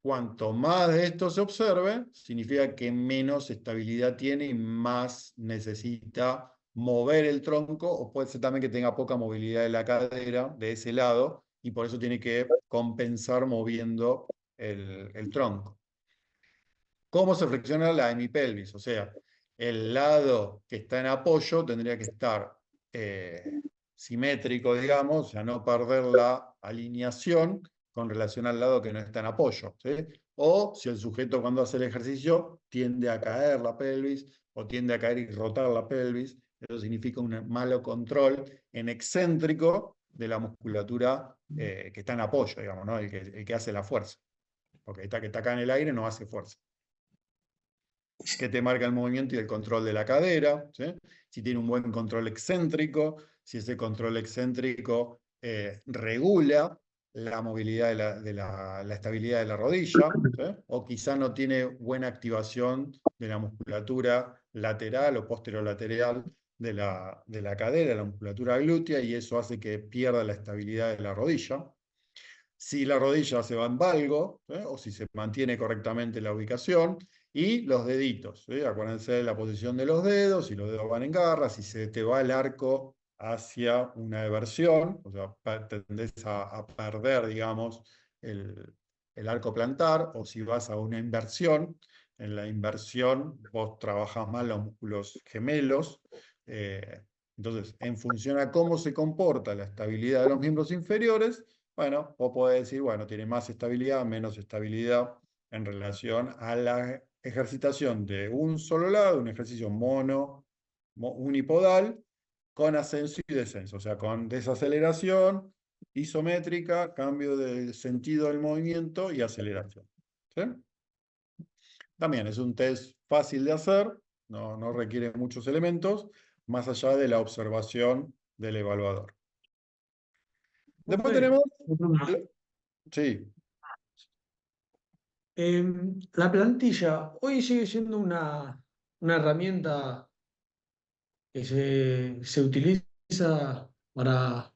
Cuanto más de esto se observe, significa que menos estabilidad tiene y más necesita mover el tronco, o puede ser también que tenga poca movilidad de la cadera de ese lado, y por eso tiene que compensar moviendo el tronco. ¿Cómo se flexiona la hemipelvis? O sea, el lado que está en apoyo tendría que estar simétrico, digamos, o sea, no perder la alineación con relación al lado que no está en apoyo, ¿sí? O si el sujeto cuando hace el ejercicio tiende a caer la pelvis o tiende a caer y rotar la pelvis, eso significa un malo control en excéntrico de la musculatura que está en apoyo, digamos, ¿no? el que hace la fuerza. Porque que está acá en el aire no hace fuerza. Que te marca el movimiento y el control de la cadera, ¿sí? Si tiene un buen control excéntrico, si ese control excéntrico regula la movilidad la estabilidad de la rodilla, ¿sí? O quizá no tiene buena activación de la musculatura lateral o posterolateral de la cadera, la musculatura glútea, y eso hace que pierda la estabilidad de la rodilla. Si la rodilla se va en valgo, o si se mantiene correctamente la ubicación, y los deditos, acuérdense de la posición de los dedos, si los dedos van en garra, si se te va el arco hacia una eversión, o sea, tendés a perder, digamos, el arco plantar, o si vas a una inversión, en la inversión vos trabajás más los músculos gemelos. Entonces, en función a cómo se comporta la estabilidad de los miembros inferiores, bueno, vos podés decir, bueno, tiene más estabilidad, menos estabilidad en relación a la ejercitación de un solo lado, un ejercicio unipodal, con ascenso y descenso, o sea, con desaceleración isométrica, cambio de sentido del movimiento y aceleración. ¿Sí? También es un test fácil de hacer, no requiere muchos elementos, más allá de la observación del evaluador. Después tenemos... Sí. La plantilla hoy sigue siendo una herramienta que se utiliza para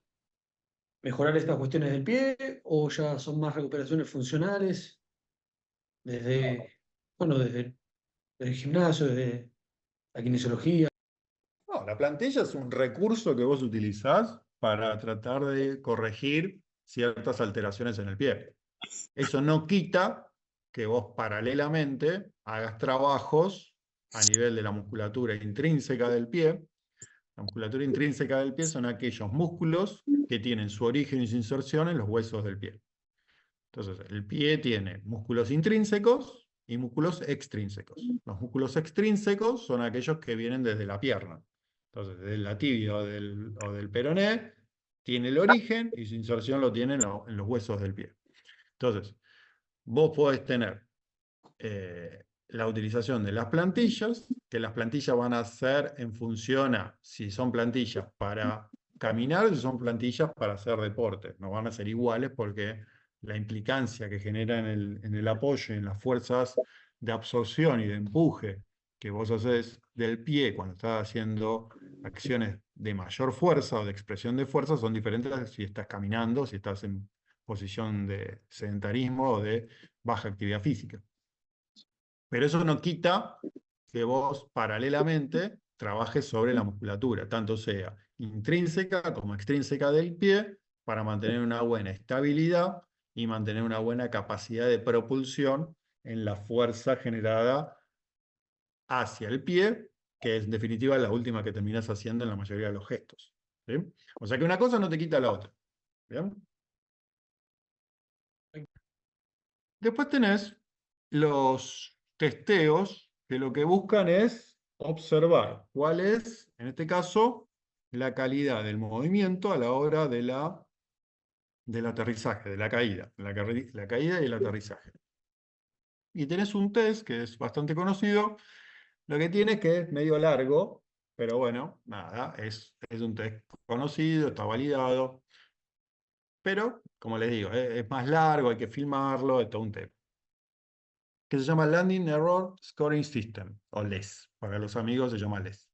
mejorar estas cuestiones del pie, o ya son más recuperaciones funcionales desde el gimnasio, desde la kinesiología. No, la plantilla es un recurso que vos utilizás para tratar de corregir ciertas alteraciones en el pie. Eso no quita que vos paralelamente hagas trabajos a nivel de la musculatura intrínseca del pie. La musculatura intrínseca del pie son aquellos músculos que tienen su origen y su inserción en los huesos del pie. Entonces, el pie tiene músculos intrínsecos y músculos extrínsecos. Los músculos extrínsecos son aquellos que vienen desde la pierna. Entonces, desde la tibia o del peroné, tiene el origen y su inserción lo tiene en los huesos del pie. Entonces, vos podés tener la utilización de las plantillas, que las plantillas van a ser en función a si son plantillas para caminar o si son plantillas para hacer deporte. No van a ser iguales porque la implicancia que genera en el apoyo y en las fuerzas de absorción y de empuje que vos haces del pie cuando estás haciendo acciones de mayor fuerza o de expresión de fuerza son diferentes a si estás caminando, si estás en posición de sedentarismo o de baja actividad física. Pero eso no quita que vos paralelamente trabajes sobre la musculatura, tanto sea intrínseca como extrínseca del pie, para mantener una buena estabilidad y mantener una buena capacidad de propulsión en la fuerza generada hacia el pie, que es en definitiva la última que terminás haciendo en la mayoría de los gestos. ¿Sí? O sea que una cosa no te quita la otra. ¿Bien? Después tenés los testeos que lo que buscan es observar cuál es, en este caso, la calidad del movimiento a la hora del aterrizaje, de la caída, la caída y el aterrizaje. Y tenés un test que es bastante conocido, lo que tiene es que es medio largo, pero bueno, nada, es un test conocido, está validado, pero, como les digo, es más largo, hay que filmarlo, es todo un tema, que se llama Landing Error Scoring System, o LESS, para los amigos se llama LESS.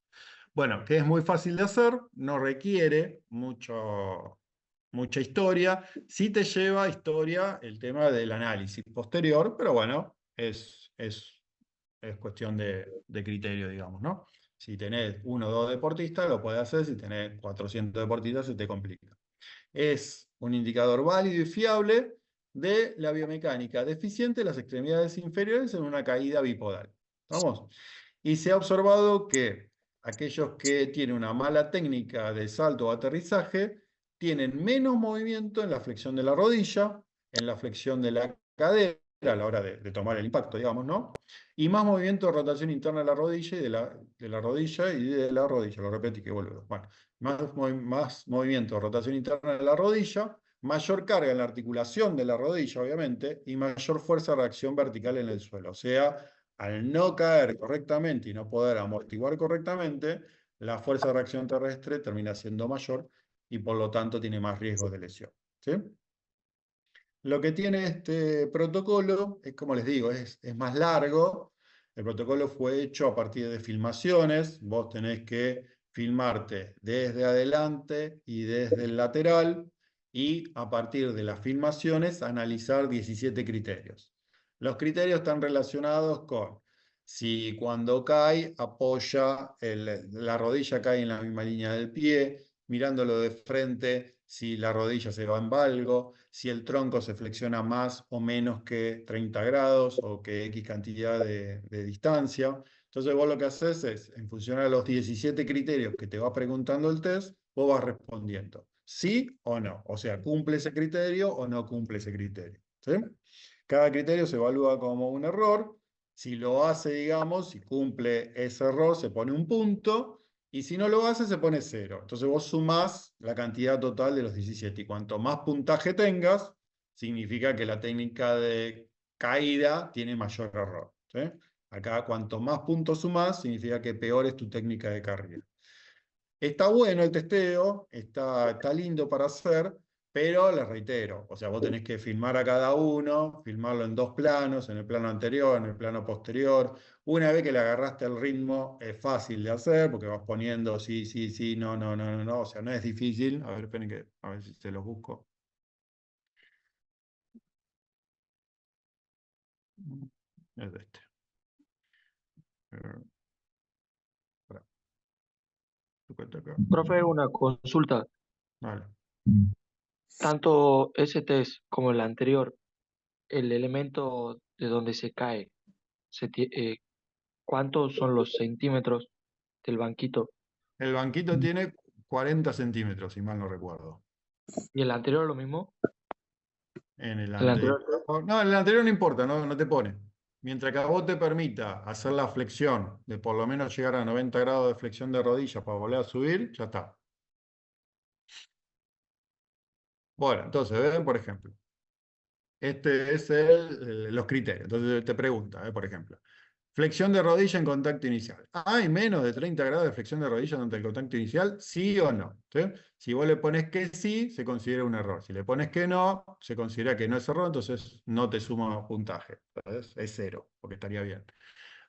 Bueno, que es muy fácil de hacer, no requiere mucha historia, sí te lleva historia el tema del análisis posterior, pero bueno, es cuestión de criterio, digamos, ¿no? Si tenés 1 o 2 deportistas, lo podés hacer, si tenés 400 deportistas, se te complica. Es un indicador válido y fiable de la biomecánica deficiente de las extremidades inferiores en una caída bipodal. ¿Vamos? Y se ha observado que aquellos que tienen una mala técnica de salto o aterrizaje tienen menos movimiento en la flexión de la rodilla, en la flexión de la cadera a la hora de tomar el impacto, digamos, ¿no? Y más movimiento de rotación interna de la rodilla y de la rodilla y de la rodilla. Lo repetí que vuelvo. Bueno, más movimiento de rotación interna de la rodilla, mayor carga en la articulación de la rodilla, obviamente, y mayor fuerza de reacción vertical en el suelo. O sea, al no caer correctamente y no poder amortiguar correctamente, la fuerza de reacción terrestre termina siendo mayor y por lo tanto tiene más riesgo de lesión. ¿Sí? Lo que tiene este protocolo es, como les digo, es más largo. El protocolo fue hecho a partir de filmaciones. Vos tenés que filmarte desde adelante y desde el lateral y a partir de las filmaciones analizar 17 criterios. Los criterios están relacionados con si cuando cae apoya, la rodilla cae en la misma línea del pie, mirándolo de frente, si la rodilla se va en valgo, si el tronco se flexiona más o menos que 30 grados o que X cantidad de distancia. Entonces vos lo que haces es, en función a los 17 criterios que te va preguntando el test, vos vas respondiendo sí o no. O sea, cumple ese criterio o no cumple ese criterio. ¿Sí? Cada criterio se evalúa como un error. Si lo hace, digamos, si cumple ese error, se pone un punto. Y si no lo hace, se pone 0. Entonces vos sumás la cantidad total de los 17. Y cuanto más puntaje tengas, significa que la técnica de caída tiene mayor error. ¿Sí? Acá, cuanto más puntos sumás, significa que peor es tu técnica de carrera. Está bueno el testeo, está lindo para hacer, pero les reitero, o sea, vos tenés que filmar a cada uno, filmarlo en 2 planos, en el plano anterior, en el plano posterior. Una vez que le agarraste el ritmo, es fácil de hacer, porque vas poniendo sí, sí, sí, no, no, no, no, no, o sea, no es difícil. A ver, esperen que, a ver si se los busco. Es de este. Pará. Acá. Profe, una consulta. Vale. Tanto ese test como el anterior, el elemento de donde se cae, ¿cuántos son los centímetros del banquito? El banquito tiene 40 centímetros, si mal no recuerdo. ¿Y el anterior lo mismo? En el El anterior. anterior. No, en el anterior no importa, no te pone. Mientras que a vos te permita hacer la flexión de por lo menos llegar a 90 grados de flexión de rodillas para volver a subir, ya está. Bueno, entonces, ven, por ejemplo. Este es los criterios. Entonces te pregunta, por ejemplo. Flexión de rodilla en contacto inicial. ¿Hay menos de 30 grados de flexión de rodilla durante el contacto inicial? ¿Sí o no? ¿Sí? Si vos le pones que sí, se considera un error. Si le pones que no, se considera que no es error, entonces no te suma puntaje. Entonces es 0, porque estaría bien.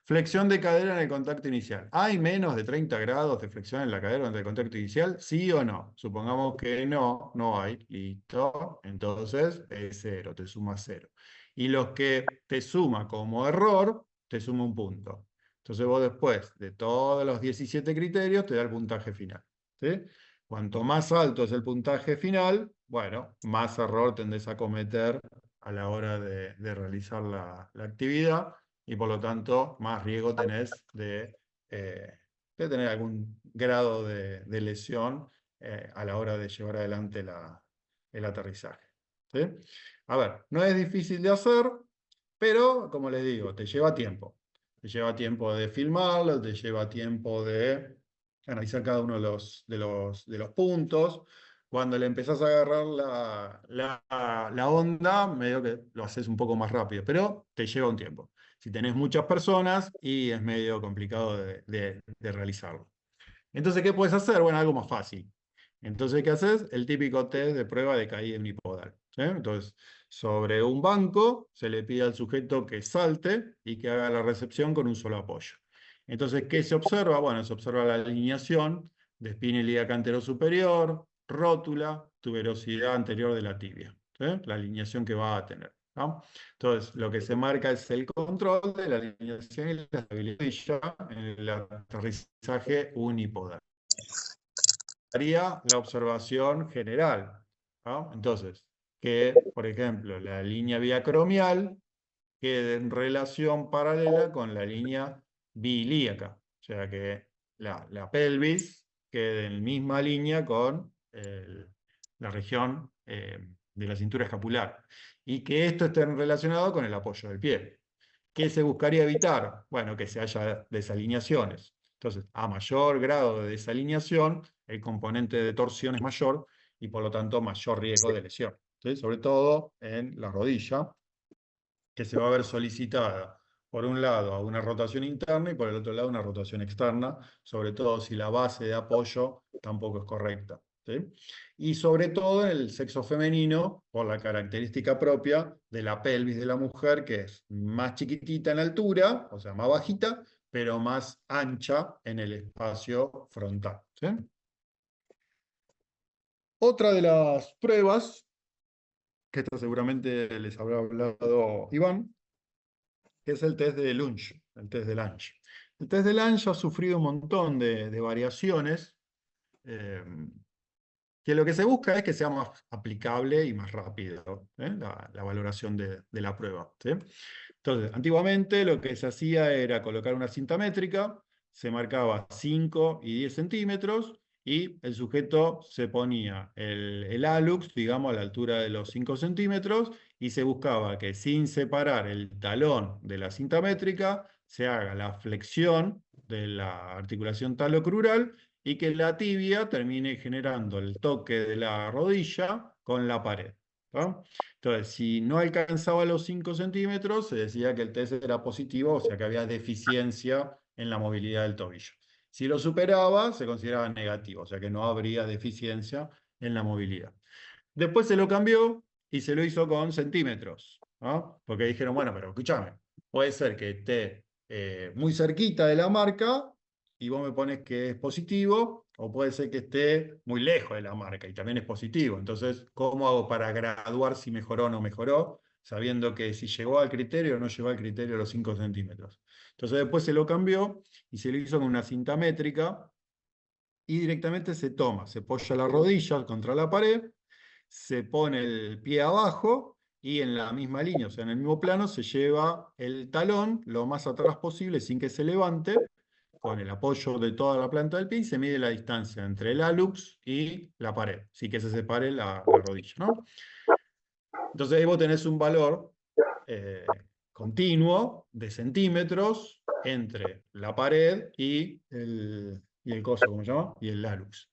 Flexión de cadera en el contacto inicial. ¿Hay menos de 30 grados de flexión en la cadera durante el contacto inicial? ¿Sí o no? Supongamos que no, no hay. Listo. Entonces es 0, te suma 0. Y los que te suma como error, te suma un punto. Entonces vos después de todos los 17 criterios, te da el puntaje final. ¿Sí? Cuanto más alto es el puntaje final, bueno, más error tendés a cometer a la hora de realizar la actividad. Y por lo tanto, más riesgo tenés de tener algún grado de lesión a la hora de llevar adelante el aterrizaje. ¿Sí? A ver, no es difícil de hacer, pero como les digo, te lleva tiempo. Te lleva tiempo de filmarlo, te lleva tiempo de analizar cada uno de los puntos. Cuando le empezás a agarrar la onda, medio que lo haces un poco más rápido, pero te lleva un tiempo. Si tenés muchas personas y es medio complicado de realizarlo. Entonces, ¿qué puedes hacer? Bueno, algo más fácil. Entonces, ¿qué haces? El típico test de prueba de caída unipodal. ¿Sí? Entonces, sobre un banco se le pide al sujeto que salte y que haga la recepción con un solo apoyo. Entonces, ¿qué se observa? Bueno, se observa la alineación de espina ilíaca antero superior, rótula, tuberosidad anterior de la tibia. ¿Sí? La alineación que va a tener. ¿No? Entonces, lo que se marca es el control de la alineación y la estabilidad en el aterrizaje unipodal. Haría la observación general, ¿no? Entonces, que, por ejemplo, la línea biacromial quede en relación paralela con la línea biilíaca, o sea que la pelvis quede en misma línea con la región de la cintura escapular, y que esto esté relacionado con el apoyo del pie. ¿Qué se buscaría evitar? Bueno, que se haya desalineaciones. Entonces, a mayor grado de desalineación, el componente de torsión es mayor y por lo tanto mayor riesgo de lesión. ¿Sí? Sobre todo en la rodilla, que se va a ver solicitada por un lado, a una rotación interna y por el otro lado, una rotación externa, sobre todo si la base de apoyo tampoco es correcta. ¿Sí? Y sobre todo en el sexo femenino, por la característica propia de la pelvis de la mujer, que es más chiquitita en altura, o sea, más bajita, pero más ancha en el espacio frontal. ¿Sí? Otra de las pruebas, que esta seguramente les habrá hablado Iván, que es el test de Lunge, el test de Lange. El test de Lange ha sufrido un montón de variaciones, que lo que se busca es que sea más aplicable y más rápido, la valoración de la prueba. ¿Sí? Entonces, antiguamente lo que se hacía era colocar una cinta métrica, se marcaba 5 y 10 centímetros, y el sujeto se ponía el hallux, digamos, a la altura de los 5 centímetros, y se buscaba que sin separar el talón de la cinta métrica, se haga la flexión de la articulación talocrural y que la tibia termine generando el toque de la rodilla con la pared. ¿No? Entonces, si no alcanzaba los 5 centímetros, se decía que el test era positivo, o sea que había deficiencia en la movilidad del tobillo. Si lo superaba, se consideraba negativo, o sea que no habría deficiencia en la movilidad. Después se lo cambió y se lo hizo con centímetros, ¿no? Porque dijeron, bueno, pero escúchame, puede ser que esté muy cerquita de la marca y vos me pones que es positivo, o puede ser que esté muy lejos de la marca y también es positivo. Entonces, ¿cómo hago para graduar si mejoró o no mejoró? Sabiendo que si llegó al criterio o no llegó al criterio los 5 centímetros. Entonces después se lo cambió y se lo hizo con una cinta métrica y directamente se toma, se apoya la rodilla contra la pared, se pone el pie abajo y en la misma línea, o sea, en el mismo plano, se lleva el talón lo más atrás posible sin que se levante, con el apoyo de toda la planta del pie, y se mide la distancia entre el hallux y la pared, sin que se separe la rodilla, ¿no? Entonces ahí vos tenés un valor continuo de centímetros entre la pared y el coso, ¿cómo se llama? Y el hallux.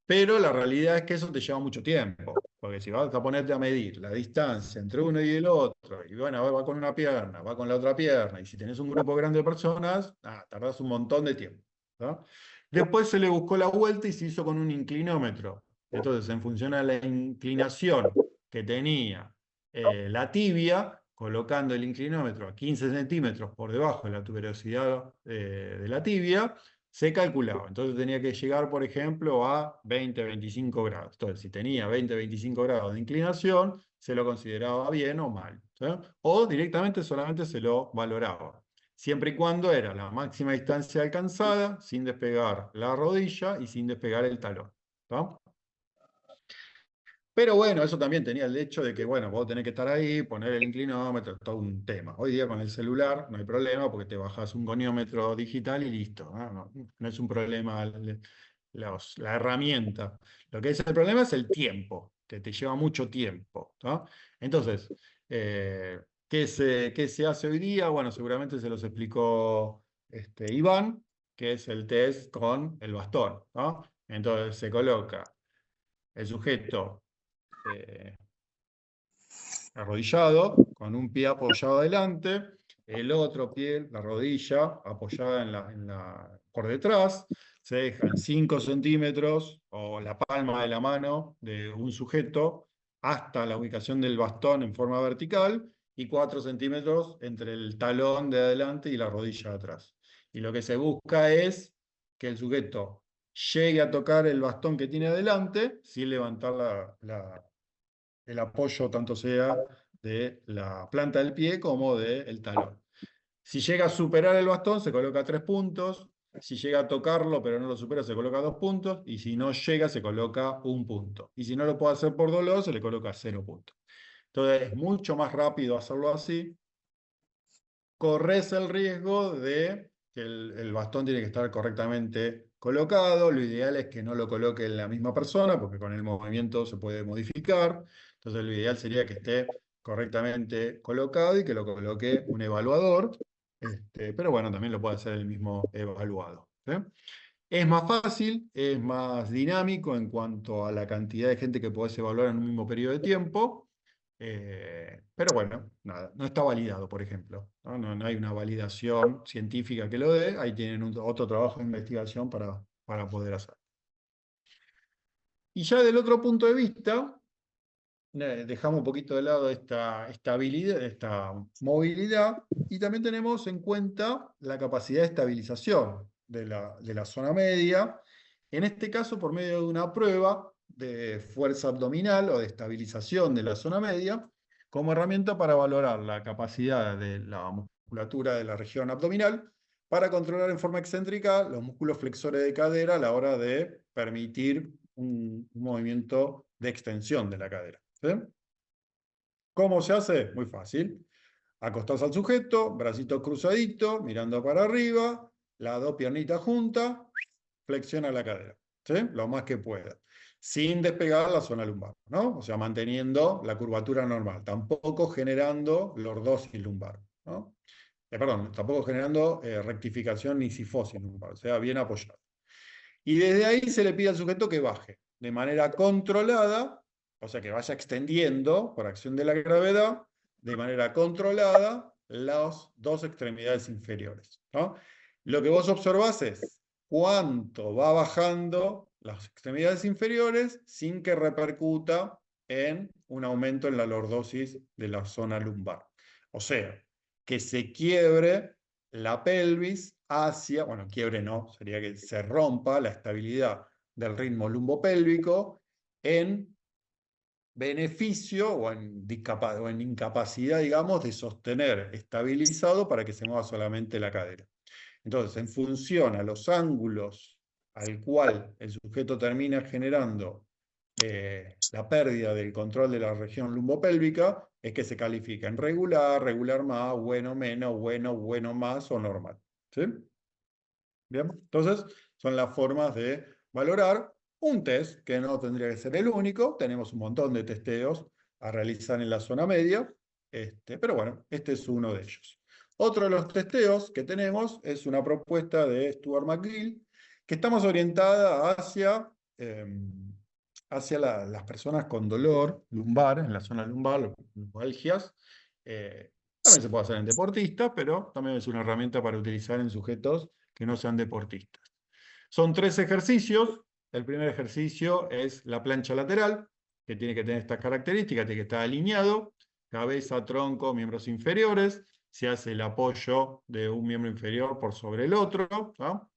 Pero la realidad es que eso te lleva mucho tiempo, porque si vas a ponerte a medir la distancia entre uno y el otro, y bueno, va con una pierna, va con la otra pierna, y si tenés un grupo grande de personas, tardás un montón de tiempo, ¿no? Después se le buscó la vuelta y se hizo con un inclinómetro. Entonces, en función a la inclinación que tenía la tibia, colocando el inclinómetro a 15 centímetros por debajo de la tuberosidad de la tibia, se calculaba. Entonces tenía que llegar, por ejemplo, a 20-25 grados. Entonces, si tenía 20-25 grados de inclinación, se lo consideraba bien o mal. ¿Sí? O directamente solamente se lo valoraba. Siempre y cuando era la máxima distancia alcanzada, sin despegar la rodilla y sin despegar el talón. ¿No? Pero bueno, eso también tenía el hecho de que, bueno, vos tenés que estar ahí, poner el inclinómetro, todo un tema. Hoy día con el celular no hay problema porque te bajas un goniómetro digital y listo. No es un problema la herramienta. Lo que es el problema es el tiempo, que te lleva mucho tiempo. ¿No? Entonces, ¿qué se hace hoy día? Bueno, seguramente se los explicó Iván, que es el test con el bastón. ¿No? Entonces se coloca el sujeto arrodillado, con un pie apoyado adelante, el otro pie, la rodilla, apoyada por detrás, se dejan 5 centímetros o la palma de la mano de un sujeto hasta la ubicación del bastón en forma vertical y 4 centímetros entre el talón de adelante y la rodilla de atrás. Y lo que se busca es que el sujeto llegue a tocar el bastón que tiene adelante sin levantar el apoyo tanto sea de la planta del pie como del talón. Si llega a superar el bastón, se coloca 3 puntos. Si llega a tocarlo, pero no lo supera, se coloca 2 puntos. Y si no llega, se coloca 1 punto. Y si no lo puede hacer por dolor, se le coloca 0 puntos. Entonces, es mucho más rápido hacerlo así. Corres el riesgo de que el bastón tiene que estar correctamente colocado. Lo ideal es que no lo coloque en la misma persona, porque con el movimiento se puede modificar. Entonces, lo ideal sería que esté correctamente colocado y que lo coloque un evaluador. Pero bueno, también lo puede hacer el mismo evaluado. ¿Sí? Es más fácil, es más dinámico en cuanto a la cantidad de gente que podés evaluar en un mismo periodo de tiempo. Pero bueno, nada, no está validado, por ejemplo. No hay una validación científica que lo dé. Ahí tienen otro trabajo de investigación para poder hacer. Y ya del otro punto de vista, dejamos un poquito de lado esta estabilidad, esta movilidad, y también tenemos en cuenta la capacidad de estabilización de la zona media, en este caso por medio de una prueba de fuerza abdominal o de estabilización de la zona media, como herramienta para valorar la capacidad de la musculatura de la región abdominal para controlar en forma excéntrica los músculos flexores de cadera a la hora de permitir un movimiento de extensión de la cadera. ¿Sí? ¿Cómo se hace? Muy fácil. Acostás al sujeto, bracito cruzadito, mirando para arriba, las dos piernitas juntas, flexiona la cadera, ¿sí? Lo más que pueda, sin despegar la zona lumbar, ¿no? O sea, manteniendo la curvatura normal, tampoco generando lordosis lumbar, ¿no? Perdón, tampoco generando rectificación ni cifosis lumbar, o sea, bien apoyado. Y desde ahí se le pide al sujeto que baje de manera controlada, o sea, que vaya extendiendo por acción de la gravedad, de manera controlada, las dos extremidades inferiores, ¿no? Lo que vos observás es cuánto va bajando las extremidades inferiores sin que repercuta en un aumento en la lordosis de la zona lumbar. O sea, que se quiebre la pelvis hacia, bueno, quiebre no, sería que se rompa la estabilidad del ritmo lumbopélvico en beneficio o en incapacidad, digamos, de sostener estabilizado para que se mueva solamente la cadera. Entonces, en función a los ángulos al cual el sujeto termina generando la pérdida del control de la región lumbopélvica, es que se califica en regular, regular más, bueno menos, bueno más o normal. ¿Sí? Bien, entonces son las formas de valorar un test que no tendría que ser el único. Tenemos un montón de testeos a realizar en la zona media, pero bueno, este es uno de ellos. Otro de los testeos que tenemos es una propuesta de Stuart McGill, que está más orientada hacia las personas con dolor lumbar, en la zona lumbar, lumbalgias. También se puede hacer en deportistas, pero también es una herramienta para utilizar en sujetos que no sean deportistas. Son 3 ejercicios. El primer ejercicio es la plancha lateral, que tiene que tener estas características, tiene que estar alineado, cabeza, tronco, miembros inferiores. Se hace el apoyo de un miembro inferior por sobre el otro, ¿no?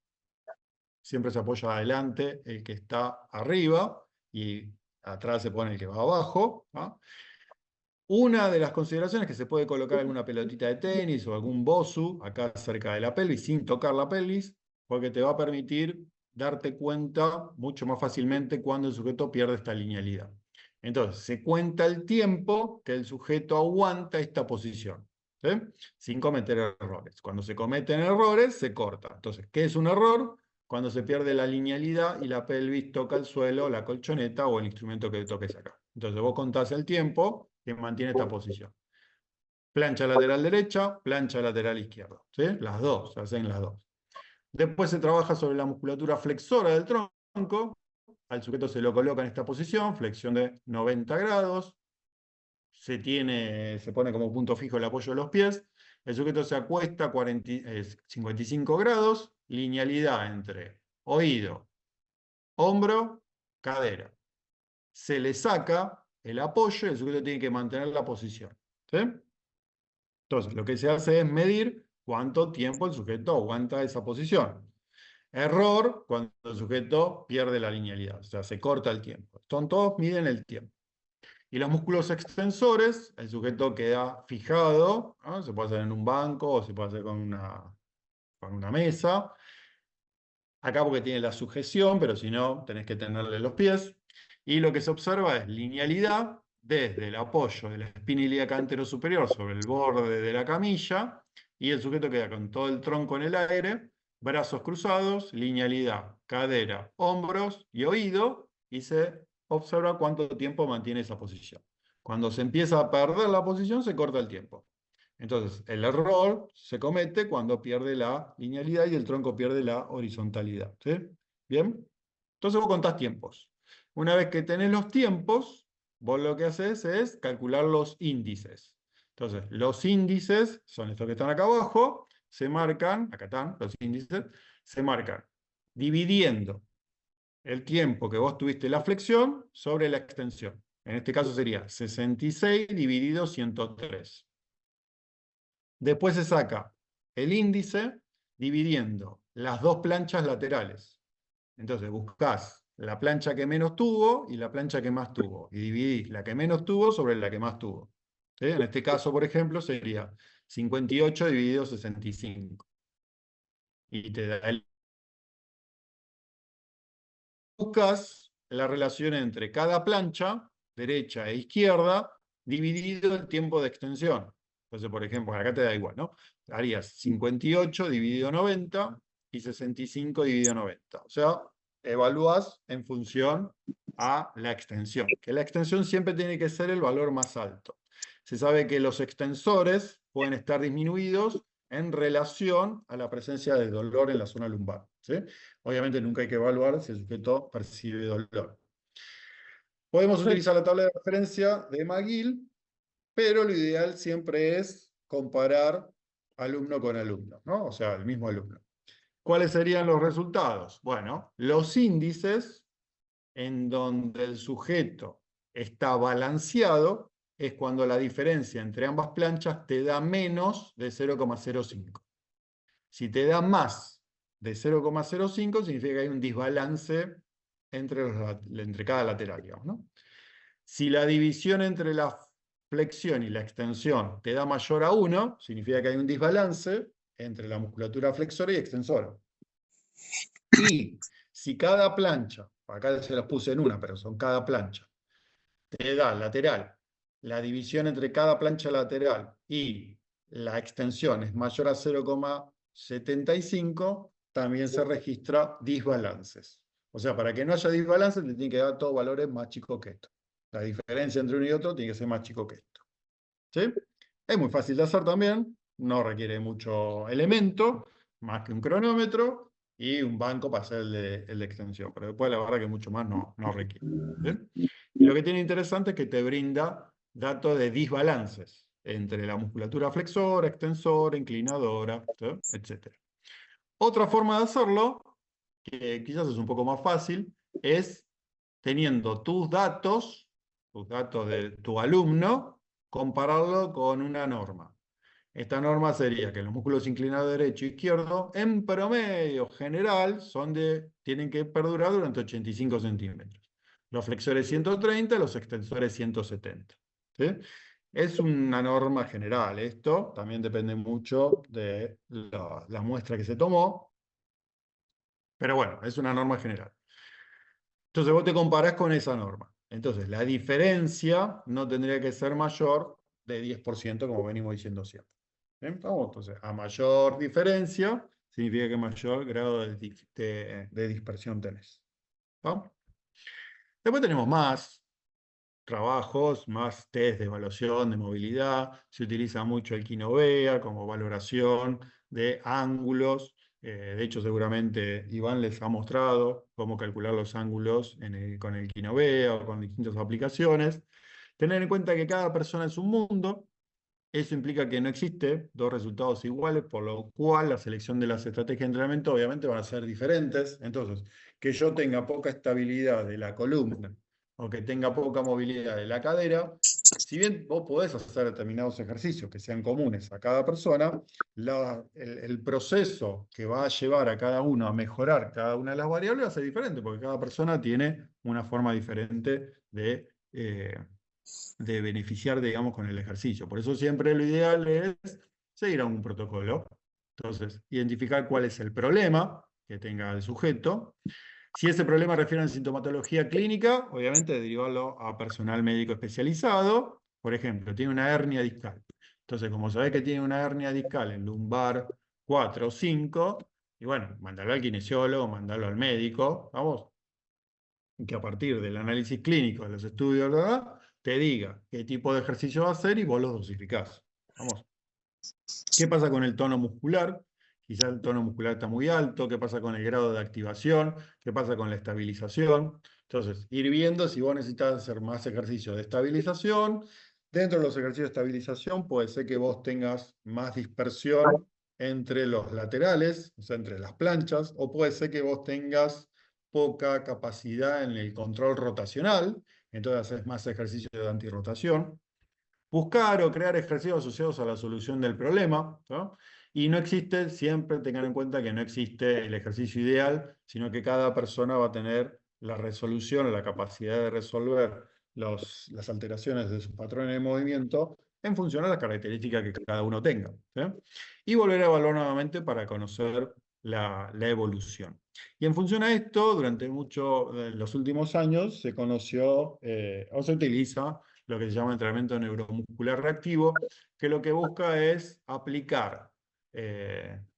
Siempre se apoya adelante el que está arriba y atrás se pone el que va abajo, ¿no? Una de las consideraciones es que se puede colocar alguna pelotita de tenis o algún bosu acá cerca de la pelvis sin tocar la pelvis, porque te va a permitir darte cuenta mucho más fácilmente cuando el sujeto pierde esta linealidad. Entonces, se cuenta el tiempo que el sujeto aguanta esta posición, ¿sí? Sin cometer errores. Cuando se cometen errores, se corta. Entonces, ¿qué es un error? Cuando se pierde la linealidad y la pelvis toca el suelo, la colchoneta o el instrumento que toques acá. Entonces, vos contás el tiempo que mantiene esta posición. Plancha lateral derecha, plancha lateral izquierda, ¿sí? Las dos, se hacen las dos. Después se trabaja sobre la musculatura flexora del tronco. Al sujeto se lo coloca en esta posición, flexión de 90 grados. Se pone como punto fijo el apoyo de los pies. El sujeto se acuesta 55 grados, linealidad entre oído, hombro, cadera. Se le saca el apoyo y el sujeto tiene que mantener la posición, ¿sí? Entonces, lo que se hace es medir cuánto tiempo el sujeto aguanta esa posición. Error, cuando el sujeto pierde la linealidad, o sea, se corta el tiempo. Todos miden el tiempo. Y los músculos extensores, el sujeto queda fijado, ¿no? Se puede hacer en un banco o se puede hacer con una mesa. Acá porque tiene la sujeción, pero si no, tenés que tenerle los pies. Y lo que se observa es linealidad desde el apoyo de la espina ilíaca anterosuperior sobre el borde de la camilla, y el sujeto queda con todo el tronco en el aire, brazos cruzados, linealidad, cadera, hombros y oído, y se observa cuánto tiempo mantiene esa posición. Cuando se empieza a perder la posición, se corta el tiempo. Entonces, el error se comete cuando pierde la linealidad y el tronco pierde la horizontalidad, ¿sí? ¿Bien? Entonces vos contás tiempos. Una vez que tenés los tiempos, vos lo que haces es calcular los índices. Entonces, los índices son estos que están acá abajo, se marcan, acá están los índices, se marcan dividiendo el tiempo que vos tuviste la flexión sobre la extensión. En este caso sería 66 dividido 103. Después se saca el índice dividiendo las dos planchas laterales. Entonces buscás la plancha que menos tuvo y la plancha que más tuvo. Y dividís la que menos tuvo sobre la que más tuvo. ¿Sí? En este caso, por ejemplo, sería 58 dividido 65. Y te da el... Buscas la relación entre cada plancha, derecha e izquierda, dividido el tiempo de extensión. Entonces, por ejemplo, acá te da igual, ¿no? Harías 58 dividido 90 y 65 dividido 90. O sea, evalúas en función a la extensión. Que la extensión siempre tiene que ser el valor más alto. Se sabe que los extensores pueden estar disminuidos en relación a la presencia de dolor en la zona lumbar. ¿Sí? Obviamente nunca hay que evaluar si el sujeto percibe dolor. Podemos utilizar la tabla de referencia de McGill, pero lo ideal siempre es comparar alumno con alumno, ¿no? O sea, el mismo alumno. ¿Cuáles serían los resultados? Bueno, los índices en donde el sujeto está balanceado es cuando la diferencia entre ambas planchas te da menos de 0,05. Si te da más de 0,05 significa que hay un desbalance entre cada lateral, digamos, ¿no? Si la división entre la flexión y la extensión te da mayor a 1, significa que hay un desbalance entre la musculatura flexora y extensora. Y si cada plancha, acá se las puse en una, pero son cada plancha, te da lateral, la división entre cada plancha lateral y la extensión es mayor a 0,75, también se registra desbalances. O sea, para que no haya desbalances, le tienen que dar todos valores más chicos que esto. La diferencia entre uno y otro tiene que ser más chico que esto. ¿Sí? Es muy fácil de hacer también, no requiere mucho elemento, más que un cronómetro y un banco para hacer el de extensión. Pero después la verdad que mucho más no requiere. ¿Sí? Y lo que tiene interesante es que te brinda datos de desbalances entre la musculatura flexora, extensora, inclinadora, ¿sí? Etc. Otra forma de hacerlo, que quizás es un poco más fácil, es teniendo tus datos de tu alumno, compararlo con una norma. Esta norma sería que los músculos inclinados derecho e izquierdo, en promedio general, tienen que perdurar durante 85 centímetros. Los flexores 130, los extensores 170. ¿Sí? Es una norma general esto, también depende mucho de la muestra que se tomó, pero bueno, es una norma general. Entonces vos te comparás con esa norma. Entonces la diferencia no tendría que ser mayor de 10%, como venimos diciendo siempre. ¿Bien? Entonces, a mayor diferencia, significa que mayor grado de dispersión tenés. ¿No? Después tenemos más trabajos, más test de evaluación de movilidad. Se utiliza mucho el Quinovea como valoración de ángulos. De hecho, seguramente Iván les ha mostrado cómo calcular los ángulos con el Quinovea o con distintas aplicaciones. Tener en cuenta que cada persona es un mundo. Eso implica que no existe dos resultados iguales, por lo cual la selección de las estrategias de entrenamiento obviamente van a ser diferentes. Entonces, que yo tenga poca estabilidad de la columna o que tenga poca movilidad de la cadera, si bien vos podés hacer determinados ejercicios que sean comunes a cada persona, el proceso que va a llevar a cada uno a mejorar cada una de las variables va a ser diferente, porque cada persona tiene una forma diferente de beneficiar, digamos, con el ejercicio. Por eso siempre lo ideal es seguir a un protocolo. Entonces, identificar cuál es el problema que tenga el sujeto. Si ese problema refiere a sintomatología clínica, obviamente derivarlo a personal médico especializado. Por ejemplo, tiene una hernia discal. Entonces, como sabés que tiene una hernia discal en lumbar 4 o 5, y bueno, mandarlo al kinesiólogo, mandarlo al médico, vamos, que a partir del análisis clínico, de los estudios, ¿verdad?, te diga qué tipo de ejercicio va a hacer y vos los dosificás. Vamos. ¿Qué pasa con el tono muscular? Quizás el tono muscular está muy alto. ¿Qué pasa con el grado de activación? ¿Qué pasa con la estabilización? Entonces, ir viendo si vos necesitas hacer más ejercicios de estabilización. Dentro de los ejercicios de estabilización puede ser que vos tengas más dispersión entre los laterales, o sea, entre las planchas, o puede ser que vos tengas poca capacidad en el control rotacional, entonces haces más ejercicios de antirrotación. Buscar o crear ejercicios asociados a la solución del problema, ¿no? Y no existe, siempre tengan en cuenta que no existe el ejercicio ideal, sino que cada persona va a tener la resolución o la capacidad de resolver las alteraciones de sus patrones de movimiento en función a las características que cada uno tenga, ¿sí? Y volver a evaluar nuevamente para conocer la evolución. Y en función a esto, durante los últimos años se conoció o se utiliza lo que se llama entrenamiento neuromuscular reactivo, que lo que busca es aplicar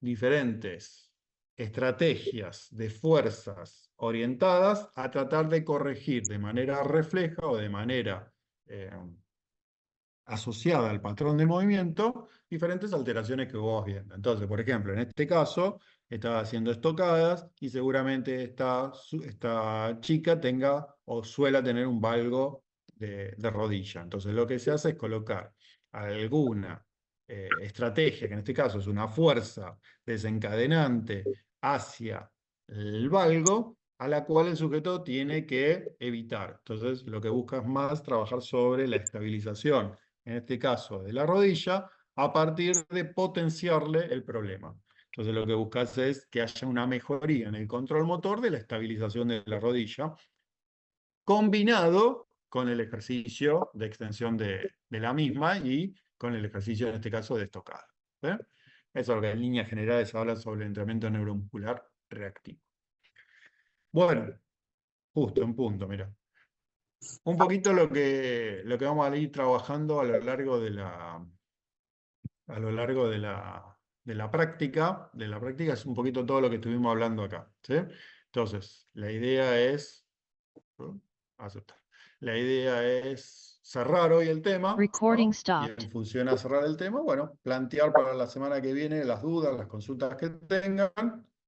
diferentes estrategias de fuerzas orientadas a tratar de corregir de manera refleja o de manera asociada al patrón de movimiento diferentes alteraciones que vos vas viendo. Entonces, por ejemplo, en este caso, estaba haciendo estocadas y seguramente esta chica tenga o suela tener un valgo de rodilla. Entonces, lo que se hace es colocar alguna estrategia, que en este caso es una fuerza desencadenante hacia el valgo, a la cual el sujeto tiene que evitar. Entonces, lo que busca es más trabajar sobre la estabilización, en este caso de la rodilla, a partir de potenciarle el problema. Entonces lo que buscas es que haya una mejoría en el control motor de la estabilización de la rodilla, combinado con el ejercicio de extensión de la misma y con el ejercicio, en este caso, de estocada. Eso es lo que en líneas generales habla sobre el entrenamiento neuromuscular reactivo. Bueno, justo en punto, mira. Un poquito lo que vamos a ir trabajando a lo largo de la práctica. De la práctica es un poquito todo lo que estuvimos hablando acá, ¿sí? Entonces, la idea es aceptar. La idea es cerrar hoy el tema, ¿no? Recording Y stopped. en función a cerrar el tema, bueno, plantear para la semana que viene las dudas, las consultas que tengan,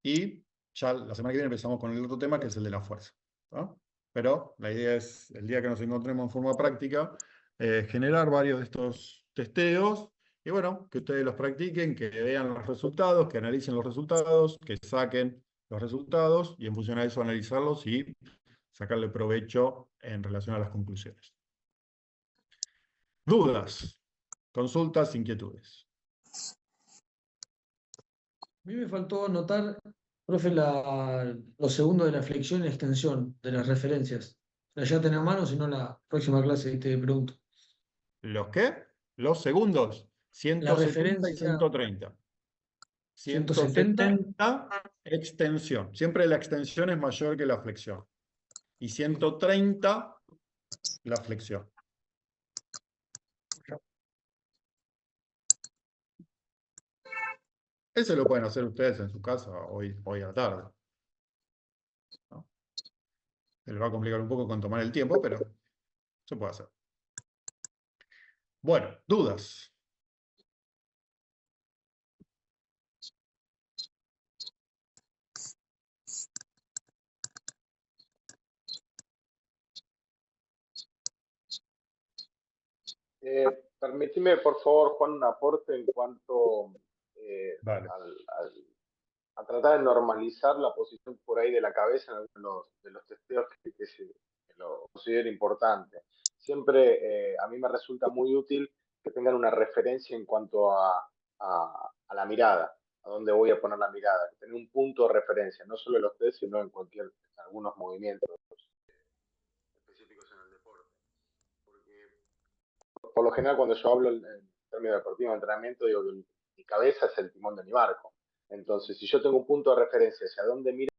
y ya la semana que viene empezamos con el otro tema, que es el de la fuerza, ¿no? Pero la idea es, el día que nos encontremos en forma práctica, generar varios de estos testeos, y bueno, que ustedes los practiquen, que vean los resultados, que analicen los resultados, que saquen los resultados, y en función a eso analizarlos y sacarle provecho en relación a las conclusiones. Dudas, consultas, inquietudes. A mí me faltó anotar, profe, los segundos de la flexión y extensión de las referencias. La ya tenés a mano, si no la próxima clase te pregunto. ¿Los qué? Los segundos. La 170 y referencia 130. 170. 170, extensión. Siempre la extensión es mayor que la flexión. Y 130, la flexión. Ese lo pueden hacer ustedes en su casa hoy a la tarde, ¿no? Se les va a complicar un poco con tomar el tiempo, pero se puede hacer. Bueno, dudas. Permíteme, por favor, Juan, un aporte en cuanto Vale. a tratar de normalizar la posición por ahí de la cabeza en algunos de los testeos que lo considero importante. Siempre a mí me resulta muy útil que tengan una referencia en cuanto a la mirada, a dónde voy a poner la mirada, que tener un punto de referencia, no solo en los test, sino en algunos movimientos específicos en el deporte. Porque por lo general cuando yo hablo en términos deportivos de entrenamiento, digo que mi cabeza es el timón de mi barco. Entonces, si yo tengo un punto de referencia hacia dónde miro